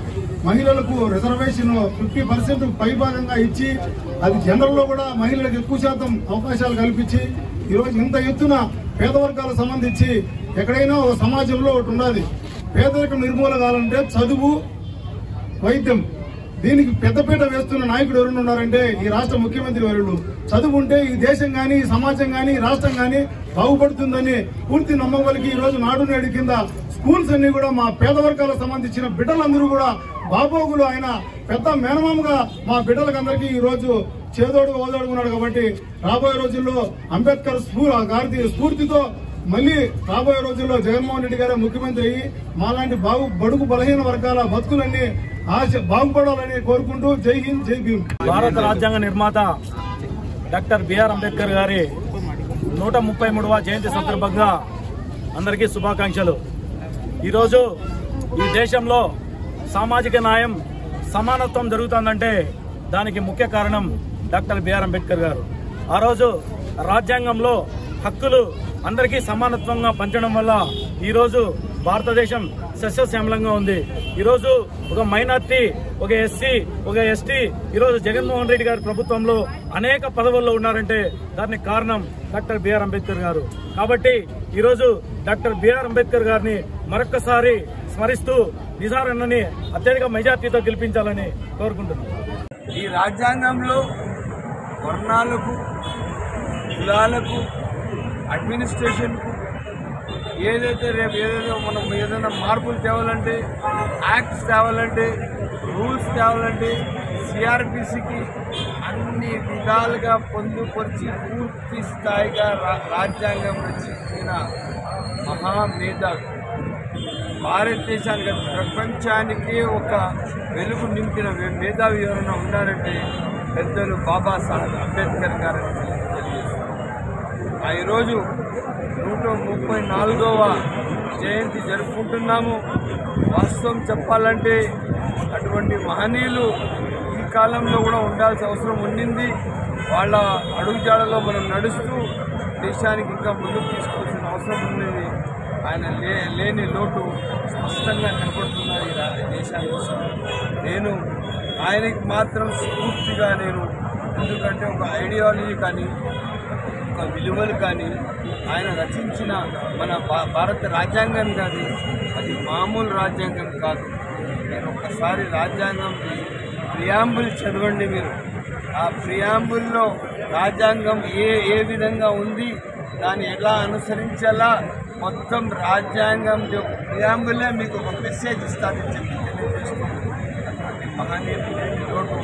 మహిళలకు రిజర్వేషన్ 50% పైభాగంగా ఇచ్చి అది జనరల్ లో కూడా మహిళలకు ఎక్కువ శాతం అవకాశాలు కల్పించి ఈరోజు ఇంత ఎత్తున పేద వర్గాలకు సంబంధించి ఎక్కడైనా ఒక సమాజంలో ఒకటి ఉన్నది, పేదరికం నిర్మూలన కావాలంటే చదువు, వైద్యం. దీనికి పెద్దపీట వేస్తున్న నాయకుడు ఎవరు ఉన్నారంటే ఈ రాష్ట్ర ముఖ్యమంత్రి వర్యులు. చదువు ఉంటే ఈ దేశం గాని, ఈ సమాజం గాని, ఈ రాష్ట్రం గాని బాగుపడుతుందని పూర్తి నమ్మకాలకి ఈ రోజు నాడు నేడు కింద స్కూల్స్ అన్ని కూడా మా పేద వర్గాలకు సంబంధించిన బిడ్డలందరూ కూడా బాబోగులు ఆయన పెద్ద మేనమామగా మా బిడ్డలకు అందరికీ ఈ రోజు చేదోడు ఓదోడుకున్నాడు. కాబట్టి రాబోయే రోజుల్లో అంబేద్కర్ గారి స్ఫూర్తితో మళ్ళీ రాబోయే రోజుల్లో జగన్మోహన్ రెడ్డి గారే ముఖ్యమంత్రి అయ్యి మాలాంటి బడుగు బలహీన వర్గాల బతుకులన్నీ బాగుపడాలని కోరుకుంటూ జై హింద్, జై భీమ్. భారత రాజ్యాంగ నిర్మాత డాక్టర్ బిఆర్ అంబేద్కర్ గారి 133వ జయంతి సందర్భంగా అందరికీ శుభాకాంక్షలు. ఈరోజు ఈ దేశంలో సామాజిక న్యాయం, సమానత్వం జరుగుతుందంటే దానికి ముఖ్య కారణం డాక్టర్ బిఆర్ అంబేద్కర్ గారు. ఆ రోజు రాజ్యాంగంలో హక్కులు అందరికీ సమానత్వంగా పంచడం వల్ల ఈరోజు భారతదేశం సస్యశ్యామలంగా ఉంది. ఈరోజు ఒక మైనార్టీ, ఒక ఎస్సీ, ఒక ఎస్టీ ఈరోజు జగన్మోహన్ రెడ్డి గారి ప్రభుత్వంలో అనేక పదవుల్లో ఉన్నారంటే దానికి కారణం డాక్టర్ బిఆర్ అంబేద్కర్ గారు. కాబట్టి ఈరోజు డాక్టర్ బిఆర్ అంబేద్కర్ గారిని మరొక్కసారి స్మరిస్తూ నిజారన్నని అత్యధిక మెజార్టీతో గెలిపించాలని కోరుకుంటున్నాను. ఈ రాజ్యాంగంలో వర్ణాలకు, కులాలకు, అడ్మినిస్ట్రేషన్కు ఏదైతే రేపు మనం ఏదైనా మార్పులు తేవాలంటే, యాక్ట్స్ తేవాలంటే, రూల్స్ తేవాలంటే సిఆర్పిసికి అన్ని విధాలుగా పొందుపరిచి పూర్తి స్థాయిగా రాజ్యాంగం రచించిన మహామేధావి, భారతదేశానికి ప్రపంచానికి ఒక వెలుగు నింపిన మేధావి ఎవరైనా ఉన్నారంటే పెద్దలు బాబాసాహెబ్ అంబేద్కర్ గారు. ఈరోజు 134వ జయంతి జరుపుకుంటున్నాము. వాస్తవం చెప్పాలంటే అటువంటి మహనీయులు ఈ కాలంలో కూడా ఉండాల్సిన అవసరం ఉండింది. వాళ్ళ అడుగుజాడలో మనం నడుస్తూ దేశానికి ఇంకా ముందుకు తీసుకోవాల్సిన అవసరం ఉన్నది. ఆయన లేని లోటు స్పష్టంగా కనపడుతున్నది ఈ దేశానికి. నేను ఆయనకి మాత్రం స్ఫూర్తిగా ఎందుకంటే ఒక ఐడియాలజీ కానీ, ఒక విలువలు కానీ, ఆయన రచించిన మన భారత రాజ్యాంగం కానీ అది మామూలు రాజ్యాంగం కాదు. నేను ఒక్కసారి రాజ్యాంగం ప్రియాంబుల్ చదవండి మీరు. ఆ ప్రియాంబుల్లో రాజ్యాంగం ఏ విధంగా ఉంది, దాన్ని ఎలా అనుసరించాలా, మొత్తం రాజ్యాంగం ప్రియాంబులే మీకు ఒక మెసేజ్ ఇస్తారని చెప్పి తెలియజేస్తుంది. అటువంటి మహనీయులు లోటు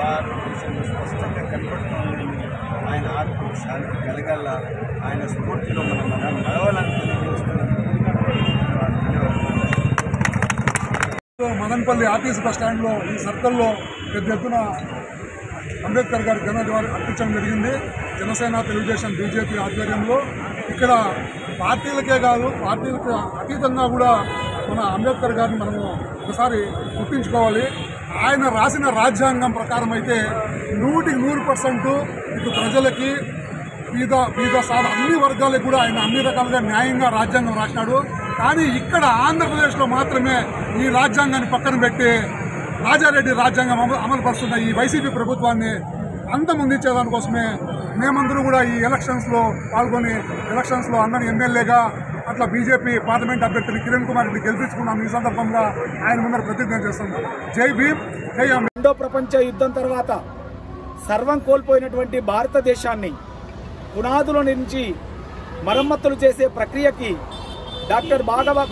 భారతదేశంలో స్పష్టంగా కనపడుతుంది. ఆయన ఆత్మకు శాంతి కలగల, ఆయన స్ఫూర్తిలో మనం నడవాలని తెలియజేస్తున్నాం. మదనపల్లి ఆర్టీసీ బస్ స్టాండ్లో ఈ సర్కిల్లో పెద్ద ఎత్తున అంబేద్కర్ గారి ఘనద్వారం అర్పించడం జరిగింది. జనసేన, తెలుగుదేశం, బీజేపీ ఆధ్వర్యంలో ఇక్కడ పార్టీలకే కాదు, పార్టీలకు అతీతంగా కూడా మన అంబేద్కర్ గారిని మనము ఒకసారి గుర్తించుకోవాలి. ఆయన రాసిన రాజ్యాంగం ప్రకారం అయితే 100% ఇటు ప్రజలకి, బీద సాధ అన్ని వర్గాలకు కూడా ఆయన అన్ని రకాలుగా న్యాయంగా రాజ్యాంగం రాసినాడు. కానీ ఇక్కడ ఆంధ్రప్రదేశ్లో మాత్రమే ఈ రాజ్యాంగాన్ని పక్కన పెట్టి రాజారెడ్డి రాజ్యాంగం అమలు పరుస్తున్న ఈ వైసీపీ ప్రభుత్వాన్ని అంతమొందించేదానికోసమే మేమందరూ కూడా ఈ ఎలక్షన్స్లో పాల్గొని ఎలక్షన్స్లో అన్నని ఎమ్మెల్యేగా, అట్లా బీజేపీ పార్లమెంట్ అభ్యర్థిని కిరణ్ కుమార్ రెడ్డి గెలిపించుకున్నాం. ఈ సందర్భంగా ఆయన ముందర ప్రతిజ్ఞ చేస్తున్నాం. జై భీమ్, జై అంబేద్కర్. రెండో ప్రపంచ యుద్ధం తర్వాత సర్వం కోల్పోయినటువంటి భారతదేశాన్ని పునాదుల నుంచి మరమ్మతులు చేసే ప్రక్రియకి డాక్టర్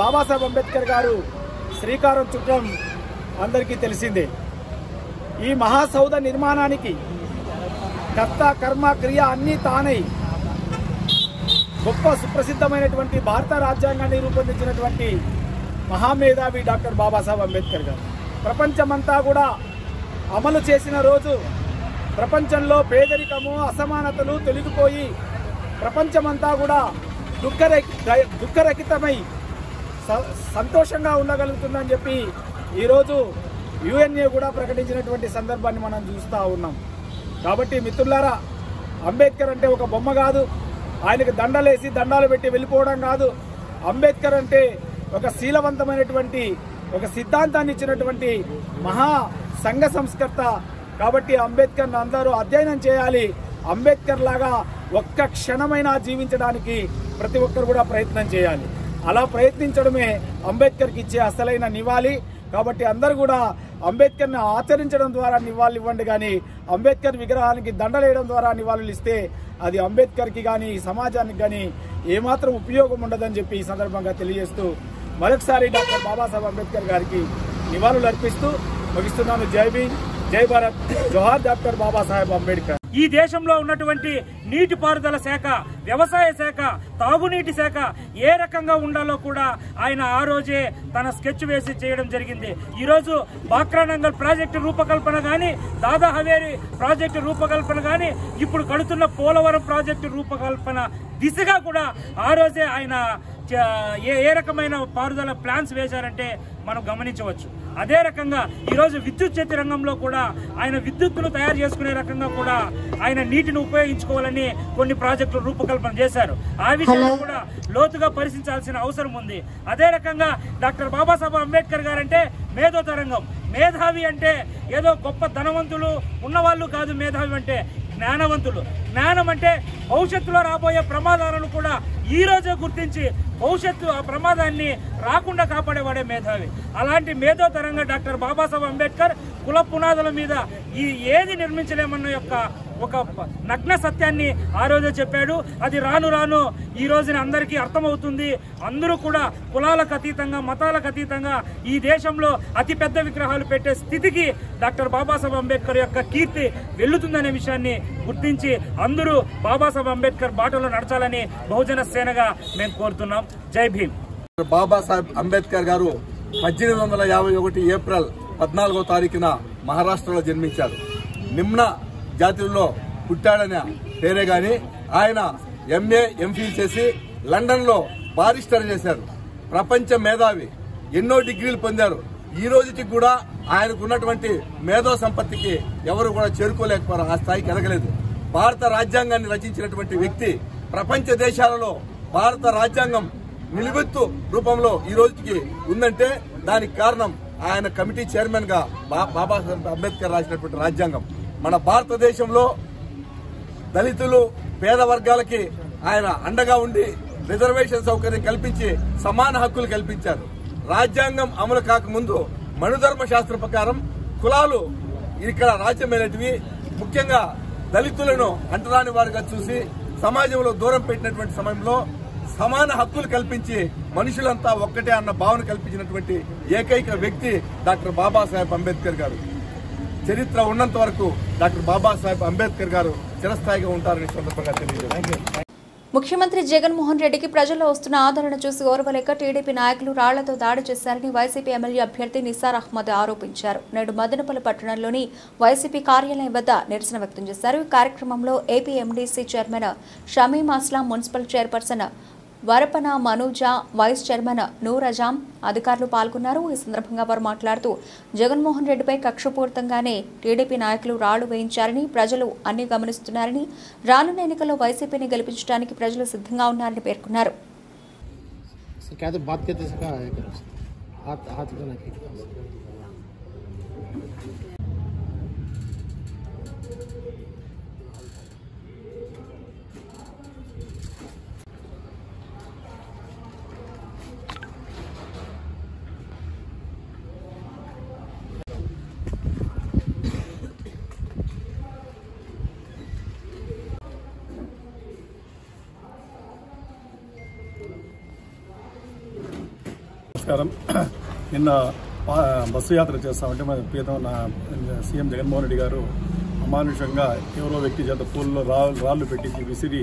బాబాసాహెబ్ అంబేద్కర్ గారు శ్రీకారం చుట్టడం అందరికీ తెలిసిందే. ఈ మహాసౌధ నిర్మాణానికి కర్త, కర్మ, క్రియ అన్నీ తానై గొప్ప సుప్రసిద్ధమైనటువంటి భారత రాజ్యాంగాన్ని రూపొందించినటువంటి మహామేధావి డాక్టర్ బాబాసాహెబ్ అంబేద్కర్ గారు ప్రపంచమంతా కూడా అమలు చేసిన రోజు, ప్రపంచంలో పేదరికము, అసమానతలు తొలగిపోయి ప్రపంచమంతా కూడా దుఃఖరహితమై సంతోషంగా ఉండగలుగుతుందని చెప్పి ఈరోజు యుఎన్ఏ కూడా ప్రకటించినటువంటి సందర్భాన్ని మనం చూస్తూ ఉన్నాం. కాబట్టి మిత్రులారా, అంబేద్కర్ అంటే ఒక బొమ్మ కాదు, ఆయనకు దండలేసి దండాలు పెట్టి వెళ్ళిపోవడం కాదు. అంబేద్కర్ అంటే ఒక శీలవంతమైనటువంటి ఒక సిద్ధాంతాన్ని ఇచ్చినటువంటి మహా సంఘ సంస్కర్త. కాబట్టి అంబేద్కర్ని అందరూ అధ్యయనం చేయాలి. అంబేద్కర్ లాగా ఒక్క క్షణమైనా జీవించడానికి ప్రతి ఒక్కరు కూడా ప్రయత్నం చేయాలి. అలా ప్రయత్నించడమే అంబేద్కర్కి ఇచ్చే అసలైన నివాళి. కాబట్టి అందరూ కూడా అంబేద్కర్ని ఆచరించడం ద్వారా నివాళులు ఇవ్వండి, కానీ అంబేద్కర్ విగ్రహానికి దండలేయడం ద్వారా నివాళులు ఇస్తే అది అంబేద్కర్కి కానీ సమాజానికి కానీ ఏమాత్రం ఉపయోగం ఉండదని చెప్పి ఈ సందర్భంగా తెలియజేస్తూ మరొకసారి డాక్టర్ బాబాసాహెబ్ అంబేద్కర్ గారికి నివాళులు అర్పిస్తూ ముగిస్తున్నాను. జై భీమ్, జై భారత్, జోహార్ డాక్టర్ బాబాసాహెబ్ అంబేద్కర్. ఈ దేశంలో ఉన్నటువంటి నీటిపారుదల శాఖ, వ్యవసాయ శాఖ, తాగునీటి శాఖ ఏ రకంగా ఉండాలో కూడా ఆయన ఆ రోజే తన స్కెచ్ వేసి చేయడం జరిగింది. ఈరోజు బాక్రానంగల్ ప్రాజెక్టు రూపకల్పన కానీ, దాదా హవేరీ ప్రాజెక్టు రూపకల్పన కానీ, ఇప్పుడు కడుతున్న పోలవరం ప్రాజెక్టు రూపకల్పన దిశగా కూడా ఆ రోజే ఆయన ఏ రకమైన పారుదల ప్లాన్స్ వేశారంటే మనం గమనించవచ్చు. అదే రకంగా ఈరోజు విద్యుత్ శక్తి రంగంలో కూడా ఆయన విద్యుత్తును తయారు చేసుకునే రకంగా కూడా ఆయన నీటిని ఉపయోగించుకోవాలని కొన్ని ప్రాజెక్టులు రూపకల్పన చేశారు. ఆ విషయాన్ని కూడా లోతుగా పరిశీలించాల్సిన అవసరం ఉంది. అదే రకంగా డాక్టర్ బాబాసాహెబ్ అంబేద్కర్ గారంటే మేధో తరంగం. మేధావి అంటే ఏదో గొప్ప ధనవంతులు ఉన్నవాళ్ళు కాదు. మేధావి అంటే జ్ఞానవంతులు. జ్ఞానం అంటే భవిష్యత్తులో రాబోయే ప్రమాదాలను కూడా ఈ రోజే గుర్తించి భవిష్యత్తు ఆ ప్రమాదాన్ని రాకుండా కాపాడేవాడే మేధావి. అలాంటి మేధో తరంగా డాక్టర్ బాబాసాహెబ్ అంబేద్కర్ కుల పునాదుల మీద ఏది నిర్మించలేమన్న యొక్క ఒక నగ్న సత్యాన్ని ఆ రోజే చెప్పాడు. అది రాను రాను ఈ రోజున అందరికీ అర్థమవుతుంది. అందరూ కూడా కులాలకు అతీతంగా, మతాలకు అతీతంగా ఈ దేశంలో అతిపెద్ద విగ్రహాలు పెట్టే స్థితికి డాక్టర్ బాబాసాహెబ్ అంబేద్కర్ యొక్క కీర్తి వెళ్లుతుందనే విషయాన్ని గుర్తించి అందరూ బాబాసాహెబ్ అంబేద్కర్ బాటలో నడచాలని బహుజన సేనగా మేము కోరుతున్నాం. జై భీమ్. బాబాసాహెబ్ అంబేద్కర్ గారు 1851 ఏప్రిల్ 14వ తారీఖున మహారాష్ట్రలో జన్మించారు. నిమ్న జాతుల్లో పుట్టాడని పేరే గాని ఆయన ఎంఏ, ఎంఫిల్ చేసి లండన్ లో బారిస్టర్ చేశారు. ప్రపంచ మేధావి, ఎన్నో డిగ్రీలు పొందారు. ఈ రోజుకి కూడా ఆయనకు ఉన్నటువంటి మేధో సంపత్తికి ఎవరు కూడా చేరుకోలేకపోయారు, ఆ స్థాయికి ఎదగలేదు. భారత రాజ్యాంగాన్ని రచించినటువంటి వ్యక్తి ప్రపంచ దేశాలలో భారత రాజ్యాంగం నిలువెత్తు రూపంలో ఈ రోజుకి ఉందంటే దానికి కారణం ఆయన కమిటీ చైర్మన్ గా బాబాసాహెబ్ అంబేద్కర్ రాసినటువంటి రాజ్యాంగం. మన భారతదేశంలో దళితులు, పేద వర్గాలకి ఆయన అండగా ఉండి రిజర్వేషన్ సౌకర్యం కల్పించి సమాన హక్కులు కల్పించారు. రాజ్యాంగం అమలు కాకముందు మనుధర్మ శాస్త్రం ప్రకారం కులాలు ఇక్కడ రాజ్యమైనటివి. ముఖ్యంగా దళితులను అంటరాని వారిగా చూసి సమాజంలో దూరం పెట్టినటువంటి సమయంలో సమాన హక్కులు కల్పించి మనుషులంతా ఒక్కటే అన్న భావన కల్పించినటువంటి ఏకైక వ్యక్తి డాక్టర్ బాబాసాహెబ్ అంబేద్కర్ గారు. చరిత్ర ఉన్నంత వరకు డాక్టర్ బాబాసాహెబ్ అంబేద్కర్ గారు చిరస్థాయిగా ఉంటారని సందర్భంగా తెలియజేస్తారు. ముఖ్యమంత్రి జగన్మోహన్ రెడ్డికి ప్రజల్లో వస్తున్న ఆదరణ చూసి ఓర్వలేక టీడీపీ నాయకులు రాళ్లతో దాడి చేశారని వైసీపీ ఎమ్మెల్యే అభ్యర్థి నిసార్ అహ్మద్ ఆరోపించారు. నేడు మదనపల్లి పట్టణంలోని వైసీపీ కార్యాలయం వద్ద నిరసన వ్యక్తం చేశారు. ఈ కార్యక్రమంలో AP MDC chairman Shamim Aslam, municipal chairperson Varapana Manuja, vice chairman Noor Azam అధికారులు పాల్గొన్నారు. ఈ సందర్భంగా వారు మాట్లాడుతూ జగన్మోహన్ రెడ్డిపై కక్షపూరితంగానే టీడీపీ నాయకులు రాళ్లు వేయించారని, ప్రజలు అన్ని గమనిస్తున్నారని, రానున్న ఎన్నికల్లో వైసీపీని గెలిపించడానికి ప్రజలు సిద్ధంగా ఉన్నారని పేర్కొన్నారు. నమస్కారం. నిన్న బస్సు యాత్ర చేస్తామంటే మన ప్రియతమ సీఎం జగన్మోహన్ రెడ్డి గారు అమానుషంగా ఎవరో వ్యక్తి చేత పూల్లో రాళ్లు పెట్టించి విసిరి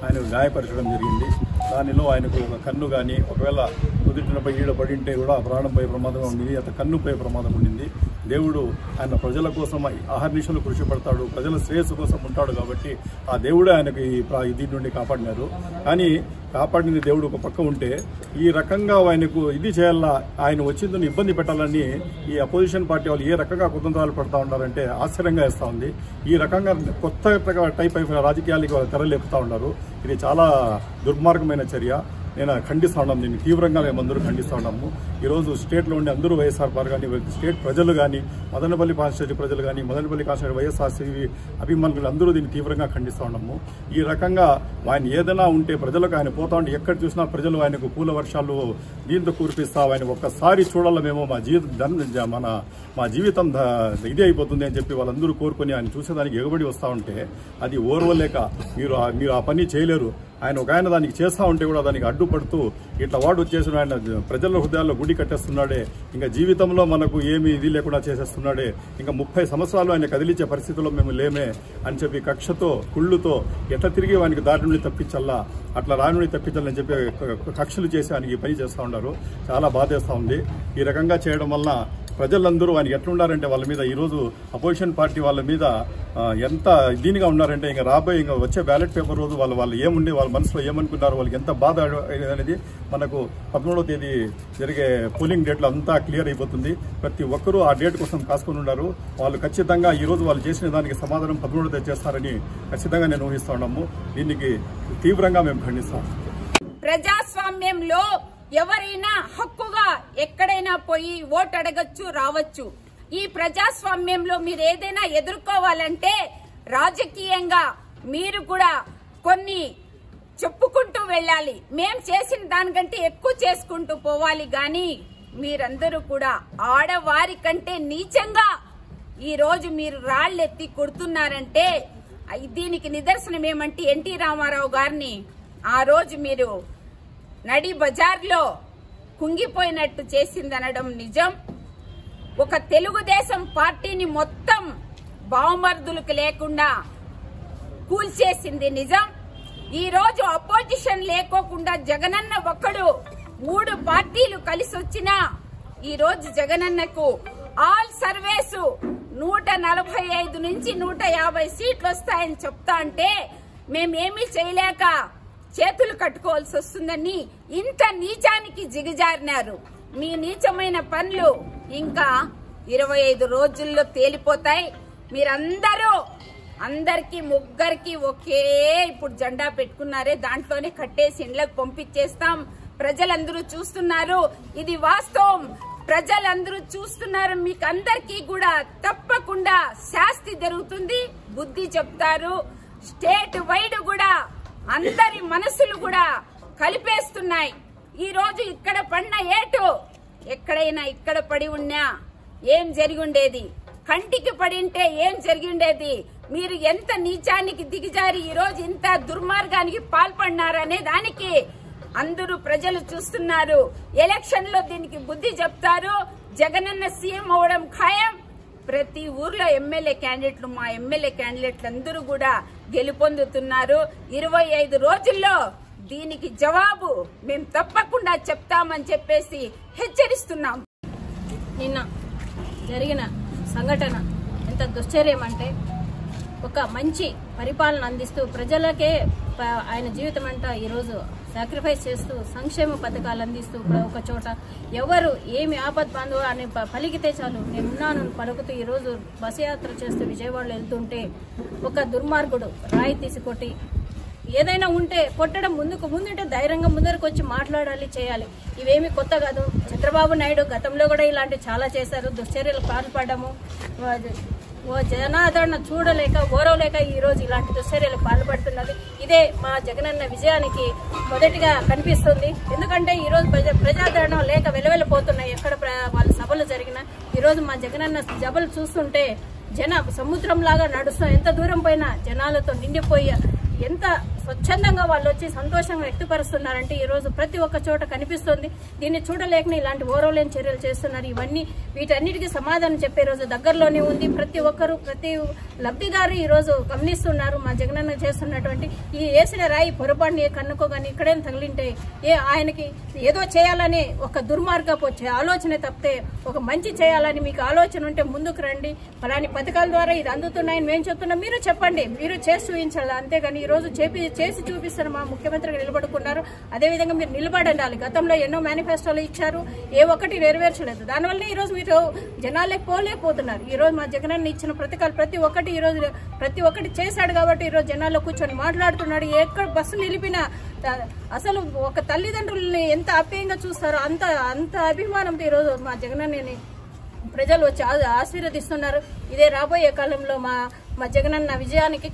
ఆయనకు గాయపరచడం జరిగింది. దానిలో ఆయనకు ఒక కన్ను కానీ, ఒకవేళ కుదిటినపై ఈడ పడింటే కూడా ప్రాణంపై ప్రమాదం ఉండింది, అత కన్నుపై ప్రమాదం ఉండింది. దేవుడు ఆయన ప్రజల కోసం అహర్నిశలు కృషి పడతాడు, ప్రజల శ్రేయస్సు కోసం ఉంటాడు. కాబట్టి ఆ దేవుడే ఆయనకు దీని నుండి కాపాడినారు. కానీ కాపాడిన దేవుడు ఒక పక్క ఉంటే ఈ రకంగా ఆయనకు ఇది చేయాలా, ఆయన వచ్చిందని ఇబ్బంది పెట్టాలని ఈ అపోజిషన్ పార్టీ వాళ్ళు ఏ రకంగా కుతంత్రాలు పడతా ఉన్నారంటే ఆశ్చర్యంగా వేస్తూ ఉంది. ఈ రకంగా కొత్త టైప్ అయిన రాజకీయాలకి వాళ్ళు తెరలేపుతా ఉన్నారు. ఇది చాలా దుర్మార్గమైన చర్య. నేను ఖండిస్తూ ఉన్నాము, దీన్ని తీవ్రంగా మేమందరూ ఖండిస్తూ ఉన్నాము. ఈరోజు స్టేట్లో ఉండే అందరూ వైఎస్ఆర్ పార్టీ కానీ, స్టేట్ ప్రజలు కానీ, మదనపల్లి కాన్స్టిట్యూన్సీ ప్రజలు కానీ, మదనపల్లి కాన్స్టిట్యూన్సీ వైఎస్ఆర్సీపీ అభిమానులు అందరూ దీన్ని తీవ్రంగా ఖండిస్తూ ఉన్నాము. ఈ రకంగా ఆయన ఏదైనా ఉంటే ప్రజలకు ఆయన పోతా ఉంటే ఎక్కడ చూసినా ప్రజలు ఆయనకు పూల వర్షాలు దీంతో కురిపిస్తా ఆయన ఒక్కసారి చూడాల మేము మా జీవితం ఇదే అయిపోతుంది అని చెప్పి వాళ్ళందరూ కోరుకొని ఆయన చూసేదానికి ఎగబడి వస్తూ ఉంటే అది ఓర్వలేక మీరు ఆ పని చేయలేరు. ఆయన దానికి చేస్తూ ఉంటే కూడా దానికి అడ్డుపడుతూ ఇట్లా వాడు వచ్చేసిన ఆయన ప్రజల హృదయాల్లో గుడి కట్టేస్తున్నాడే, ఇంకా జీవితంలో మనకు ఏమి ఇది లేకుండా చేసేస్తున్నాడే, ఇంకా 30 సంవత్సరాలు ఆయన కదిలించే పరిస్థితుల్లో మేము లేమే అని చెప్పి కక్షతో కుళ్ళుతో ఎట్లా తిరిగి ఆయనకి దారి నుండి తప్పించల్లా, అట్లా రాని నుండి తప్పించాలని చెప్పి కక్షలు చేసి ఆయనకి పని చేస్తూ ఉన్నారు. చాలా బాధేస్తూ ఉంది. ఈ రకంగా చేయడం వల్ల ప్రజలందరూ ఆయన ఎట్లున్నారంటే వాళ్ళ మీద ఈరోజు అపోజిషన్ పార్టీ వాళ్ళ మీద ఎంత దీనిగా ఉన్నారంటే ఇంకా వచ్చే బ్యాలెట్ పేపర్ రోజు వాళ్ళు ఏముండి వాళ్ళ మనసులో ఏమనుకున్నారు, వాళ్ళకి ఎంత బాధ అనేది మనకు 13వ తేదీ జరిగే పోలింగ్ డేట్లో అంతా క్లియర్ అయిపోతుంది. ప్రతి ఒక్కరూ ఆ డేట్ కోసం కాసుకొని ఉన్నారు. వాళ్ళు ఖచ్చితంగా ఈరోజు వాళ్ళు చేసిన దానికి సమాధానం 13వ తేదీ చేస్తారని ఖచ్చితంగా నేను ఊహిస్తా ఉన్నాము. దీనికి తీవ్రంగా మేము ఖండిస్తాం. ప్రజాస్వామ్యంలో ఎవరైనా హక్కుగా ఎక్కడైనా పోయి ఓటు అడగచ్చు, రావచ్చు. ఈ ప్రజాస్వామ్యంలో మీరు ఏదైనా ఎదుర్కోవాలంటే రాజకీయంగా మీరు కూడా కొన్ని చెప్పుకుంటూ వెళ్ళాలి. మేం చేసిన దానికంటే ఎక్కువ చేసుకుంటూ పోవాలి. గాని మీరందరూ కూడా ఆడవారి కంటే నీచంగా ఈ రోజు మీరు రాళ్లెత్తి కొడుతున్నారంటే దీనికి నిదర్శనం ఏమంటే ఎన్టీ రామారావు గారిని ఆ రోజు మీరు నడి బజార్లో కుంగిపోయినట్టు చేసిందనడం నిజం. ఒక తెలుగుదేశం పార్టీని మొత్తం బావమర్దులకు లేకుండా కూల్చేసింది నిజం. ఈ రోజు అపోజిషన్ లేకోకుండా జగనన్న ఒక్కడు 3 పార్టీలు కలిసి వచ్చినా ఈ రోజు జగనన్నకు ఆల్ సర్వేసు 145 నుంచి 150 సీట్లు వస్తాయని చెప్తా అంటే మేమేమీ చేయలేక చేతులు కట్టుకోవాల్సి వస్తుందని ఇంత నీచానికి దిగజారినారు. మీ నీచమైన పనులు ఇంకా 25 రోజుల్లో తేలిపోతాయి. మీరందరూ అందరికి ముగ్గురికి ఒకే ఇప్పుడు జెండా పెట్టుకున్నారే, దాంట్లోనే కట్టేసి ఇండ్లకు పంపించేస్తాం. ప్రజలందరూ చూస్తున్నారు, ఇది వాస్తవం. ప్రజలందరూ చూస్తున్నారు. మీకు అందరికీ కూడా తప్పకుండా శాస్తి జరుగుతుంది, బుద్ధి చెప్తారు. స్టేట్ వైడ్ కూడా అందరి మనసులు కూడా కలిపేస్తున్నాయి. ఈ రోజు ఇక్కడ పడిన ఏటు ఎక్కడైనా ఇక్కడ పడి ఉన్నా ఏం జరిగి ఉండేది, కంటికి పడింటే ఏం జరిగి ఉండేది. మీరు ఎంత నీచానికి దిగజారి ఈ రోజు ఇంత దుర్మార్గానికి పాల్పడినారనే దానికి అందరూ ప్రజలు చూస్తున్నారు. ఎలక్షన్ లో దీనికి బుద్ధి చెప్తారు. జగనన్న సీఎం అవడం ఖాయం. ప్రతి ఊర్లో ఎమ్మెల్యే క్యాండిడేట్లు, మా ఎమ్మెల్యే క్యాండిడేట్లు అందరూ కూడా గెలుపొందుతున్నారు. 25 రోజుల్లో దీనికి జవాబు మేము తప్పకుండా చెప్తామని చెప్పేసి హెచ్చరిస్తున్నాం. నిన్న జరిగిన సంఘటన ఎంత దుశ్చర్యం అంటే, ఒక మంచి పరిపాలన అందిస్తూ ప్రజలకే ఆయన జీవితం అంతా ఈరోజు సాక్రిఫైస్ చేస్తూ సంక్షేమ పథకాలు అందిస్తూ ఒక చోట ఎవరు ఏమి ఆపద్ బాంధవ అని పలికితే చాలు నేనున్నాను పలుకుతూ ఈరోజు బస్సు యాత్ర చేస్తూ విజయవాడలో వెళ్తుంటే ఒక దుర్మార్గుడు రాయి తీసి కొట్టి ఏదైనా ఉంటే కొట్టడం ముందుంటే ధైర్యంగా ముందరకు వచ్చి మాట్లాడాలి, చేయాలి. ఇవేమి కొత్త కాదు. చంద్రబాబు నాయుడు గతంలో కూడా ఇలాంటివి చాలా చేశారు. దుశ్చర్యలకు పాల్పడము, జనాదరణ చూడలేక ఓరవలేక ఈ రోజు ఇలాంటి దుశ్చర్యలకు పాల్పడుతున్నది. ఇదే మా జగనన్న విజయానికి మొదటిగా కనిపిస్తుంది. ఎందుకంటే ఈ రోజు ప్రజాదరణ లేక వెలువెళ్ళిపోతున్నాయి. ఎక్కడ వాళ్ళ సభలు జరిగినా ఈ రోజు మా జగనన్న సభలు చూస్తుంటే సముద్రం లాగా నడుస్తాం. ఎంత దూరం పోయినా జనాలతో నిండిపోయి ఎంత స్వచ్ఛందంగా వాళ్ళు వచ్చి సంతోషంగా వ్యక్తపరుస్తున్నారంటే ఈ రోజు ప్రతి ఒక్క చోట కనిపిస్తుంది. దీన్ని చూడలేకనే ఇలాంటి ఓరవలేని చర్యలు చేస్తున్నారు. వీటన్నిటికీ సమాధానం చెప్పే రోజు దగ్గరలోనే ఉంది. ప్రతి ఒక్కరు ప్రతి లబ్ధిదారు ఈ రోజు గమనిస్తున్నారు మా జగనన్న చేస్తున్నటువంటి ఈ వేసిన రాయి పొరపాటుని కన్నుకో కానీ ఇక్కడేం తగిలింటే ఆయనకి ఏదో చేయాలని ఒక దుర్మార్గపు ఆలోచన తప్పితే ఒక మంచి చేయాలని మీకు ఆలోచన ఉంటే ముందుకు రండి. ఫలాని పథకాల ద్వారా ఇది అందుతున్నాయని మేము చెప్తున్నాం, మీరు చెప్పండి, మీరు చేసి చూపించాలి. అంతేగాని ఈ రోజు చేసి చూపిస్తారు. మా ముఖ్యమంత్రిగా నిలబడుకున్నారు, అదేవిధంగా మీరు నిలబడండి. గతంలో ఎన్నో మేనిఫెస్టోలు ఇచ్చారు, ఏ ఒక్కటి నెరవేర్చలేదు. దానివల్ల ఈ రోజు మీరు జనాలకు పోలేకపోతున్నారు. ఈ రోజు మా జగనన్న ఇచ్చిన పథకాలు ప్రతి ఒక్కటి చేశాడు కాబట్టి ఈ రోజు జనాల్లో కూర్చొని మాట్లాడుతున్నాడు. ఎక్కడ బస్సు నిలిపినా అసలు ఒక తల్లిదండ్రులని ఎంత ఆప్యాయంగా చూస్తారో అంత అభిమానంతో ఈ రోజు మా జగనన్నని ప్రజలు వచ్చి ఆశీర్వదిస్తున్నారు. ఇదే రాబోయే కాలంలో మా జగనన్న విజయానికి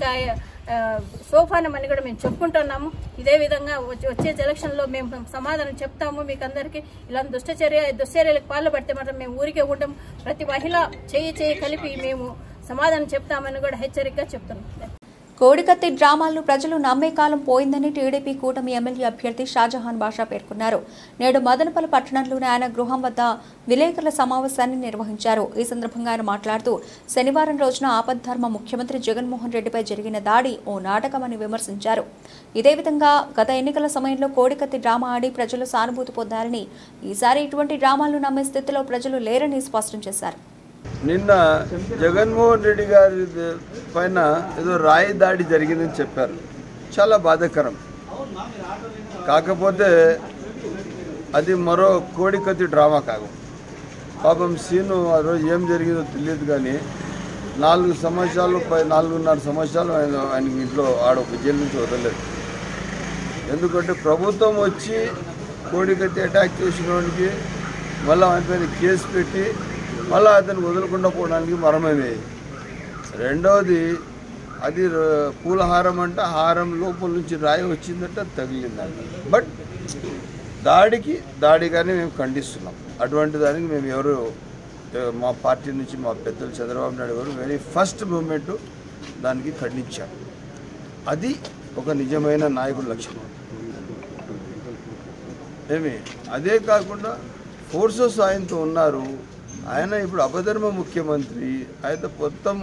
సోపానం అని కూడా మేము చెప్పుకుంటున్నాము. ఇదే విధంగా వచ్చే ఎలక్షన్లో మేము సమాధానం చెప్తాము. మీకు అందరికీ ఇలాంటి దుశ్చర్యలకు పాల్పడితే మాత్రం మేము ఊరికే ఉంటాం. ప్రతి మహిళ చేయి కలిపి మేము సమాధానం చెప్తామని కూడా హెచ్చరికగా చెప్తున్నాం. కోడికత్తి డ్రామాలను ప్రజలు నమ్మే కాలం పోయిందని టీడీపీ కూటమి ఎమ్మెల్యే అభ్యర్థి షాజహాన్ బాషా పేర్కొన్నారు. నేడు మదనపల్లి పట్టణంలోని ఆయన గృహం వద్ద విలేకరుల సమావేశాన్ని నిర్వహించారు. ఈ సందర్భంగా ఆయన మాట్లాడుతూ శనివారం రోజున ఆపద్ధర్మ ముఖ్యమంత్రి జగన్మోహన్ రెడ్డిపై జరిగిన దాడి ఓ నాటకమని విమర్శించారు. ఇదే విధంగా గత ఎన్నికల సమయంలో కోడికత్తి డ్రామా ఆడి ప్రజలు సానుభూతి పొందారని, ఈసారి ఇటువంటి డ్రామాలను నమ్మే స్థితిలో ప్రజలు లేరని స్పష్టం చేశారు. నిన్న జగన్మోహన్ రెడ్డి గారి పైన ఏదో రాయి దాడి జరిగిందని చెప్పారు. చాలా బాధాకరం. కాకపోతే అది మరో కోడికత్తి డ్రామా కాదు. పాపం సీను ఆ రోజు ఏం జరిగిందో తెలియదు కానీ 4.5 సంవత్సరాలు ఆయనకి ఇంట్లో జైలు నుంచి వదలలేదు. ఎందుకంటే ప్రభుత్వం వచ్చి కోడికత్తి అటాక్ చేసిన వాడికి మళ్ళీ ఆయన పైన కేసు పెట్టి మళ్ళీ అతను వదలకుండా పోవడానికి మరమమే. రెండవది అది పూలహారం అంటే హారం లోపల నుంచి రాయి వచ్చిందంటే తగిలిందంట. బట్ దాడిగానే మేము ఖండిస్తున్నాం. అటువంటి దానికి మేము ఎవరు మా పార్టీ నుంచి మా పెద్దలు చంద్రబాబు నాయుడు గారు వెరీ ఫస్ట్ మూమెంట్ దానికి ఖండించారు. అది ఒక నిజమైన నాయకుడి లక్షణం. అదే కాకుండా ఫోర్సెస్ ఆయనతో ఉన్నారు. ఆయన ఇప్పుడు అపధర్మ ముఖ్యమంత్రి, ఆయన మొత్తం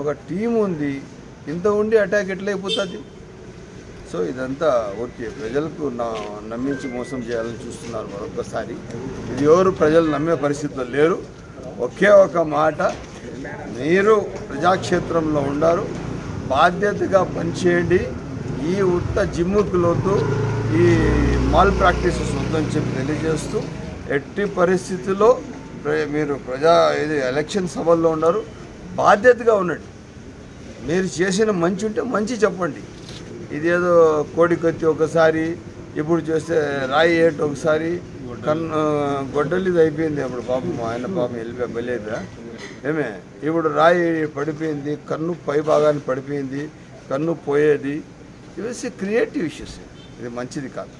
ఒక టీం ఉంది. ఇంత ఉండి అటాక్ ఎట్లయిపోతుంది? సో ఇదంతా ఓకే, ప్రజలకు నమ్మించి మోసం చేయాలని చూస్తున్నారు మరొకసారి. ఇది ఎవరు ప్రజలు నమ్మే పరిస్థితిలో లేరు. ఒకే ఒక మాట, మీరు ప్రజాక్షేత్రంలో ఉన్నారు, బాధ్యతగా పనిచేయండి. ఈ ఉత్త జిమ్ముకులొద్దు, ఈ మాల్ ప్రాక్టీసెస్ వద్దని చెప్పి తెలియజేస్తూ ఎట్టి పరిస్థితుల్లో మీరు ఎలక్షన్ సభల్లో ఉన్నారు, బాధ్యతగా ఉండండి. మీరు చేసిన మంచి ఉంటే మంచి చెప్పండి. ఇదేదో కోడికత్తి ఒకసారి, ఇప్పుడు చేస్తే రాయి ఏటు ఒకసారి, గొడ్డలిది అయిపోయింది. అప్పుడు ఆయన వెళ్ళిపోయా ఇప్పుడు రాయి పడిపోయింది, కన్ను పై భాగాన్ని పడిపోయింది, కన్ను పోయేది. ఇవి క్రియేటివ్ ఇష్యూస్. ఇది మంచిది కాదు.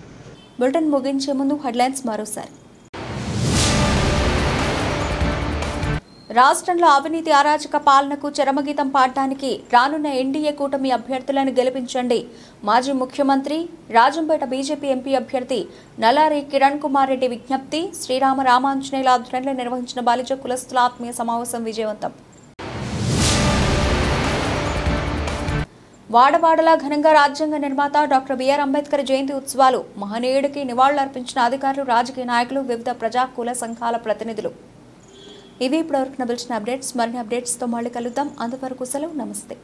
బులెటిన్ ముగించే ముందు హెడ్లైన్స్ మరోసారి. రాష్ట్రంలో అవినీతి అరాచక పాలనకు చరమగీతం పాడటానికి రానున్న ఎన్డీఏ కూటమి అభ్యర్థులను గెలిపించండి. మాజీ ముఖ్యమంత్రి రాజంపేట బీజేపీ ఎంపీ అభ్యర్థి నల్లారి కిరణ్ కుమార్ రెడ్డి విజ్ఞప్తి. శ్రీరామ రామాంజనేయుల ఆధ్వర్యంలో నిర్వహించిన బాలిజ కులస్తుల ఆత్మీయ సమావేశం విజయవంతం. వాడవాడలా ఘనంగా రాజ్యాంగ నిర్మాత డాక్టర్ బిఆర్ అంబేద్కర్ జయంతి ఉత్సవాలు. మహనీయుడికి నివాళులర్పించిన అధికారులు, రాజకీయ నాయకులు, వివిధ ప్రజా కుల సంఘాల ప్రతినిధులు. ఇవి ఇప్పటివరకు నబిల్చిన అప్డేట్స్. మరిన్ని అప్డేట్స్తో మళ్ళీ కలుద్దాం. అంతవరకు సెలవు. నమస్తే.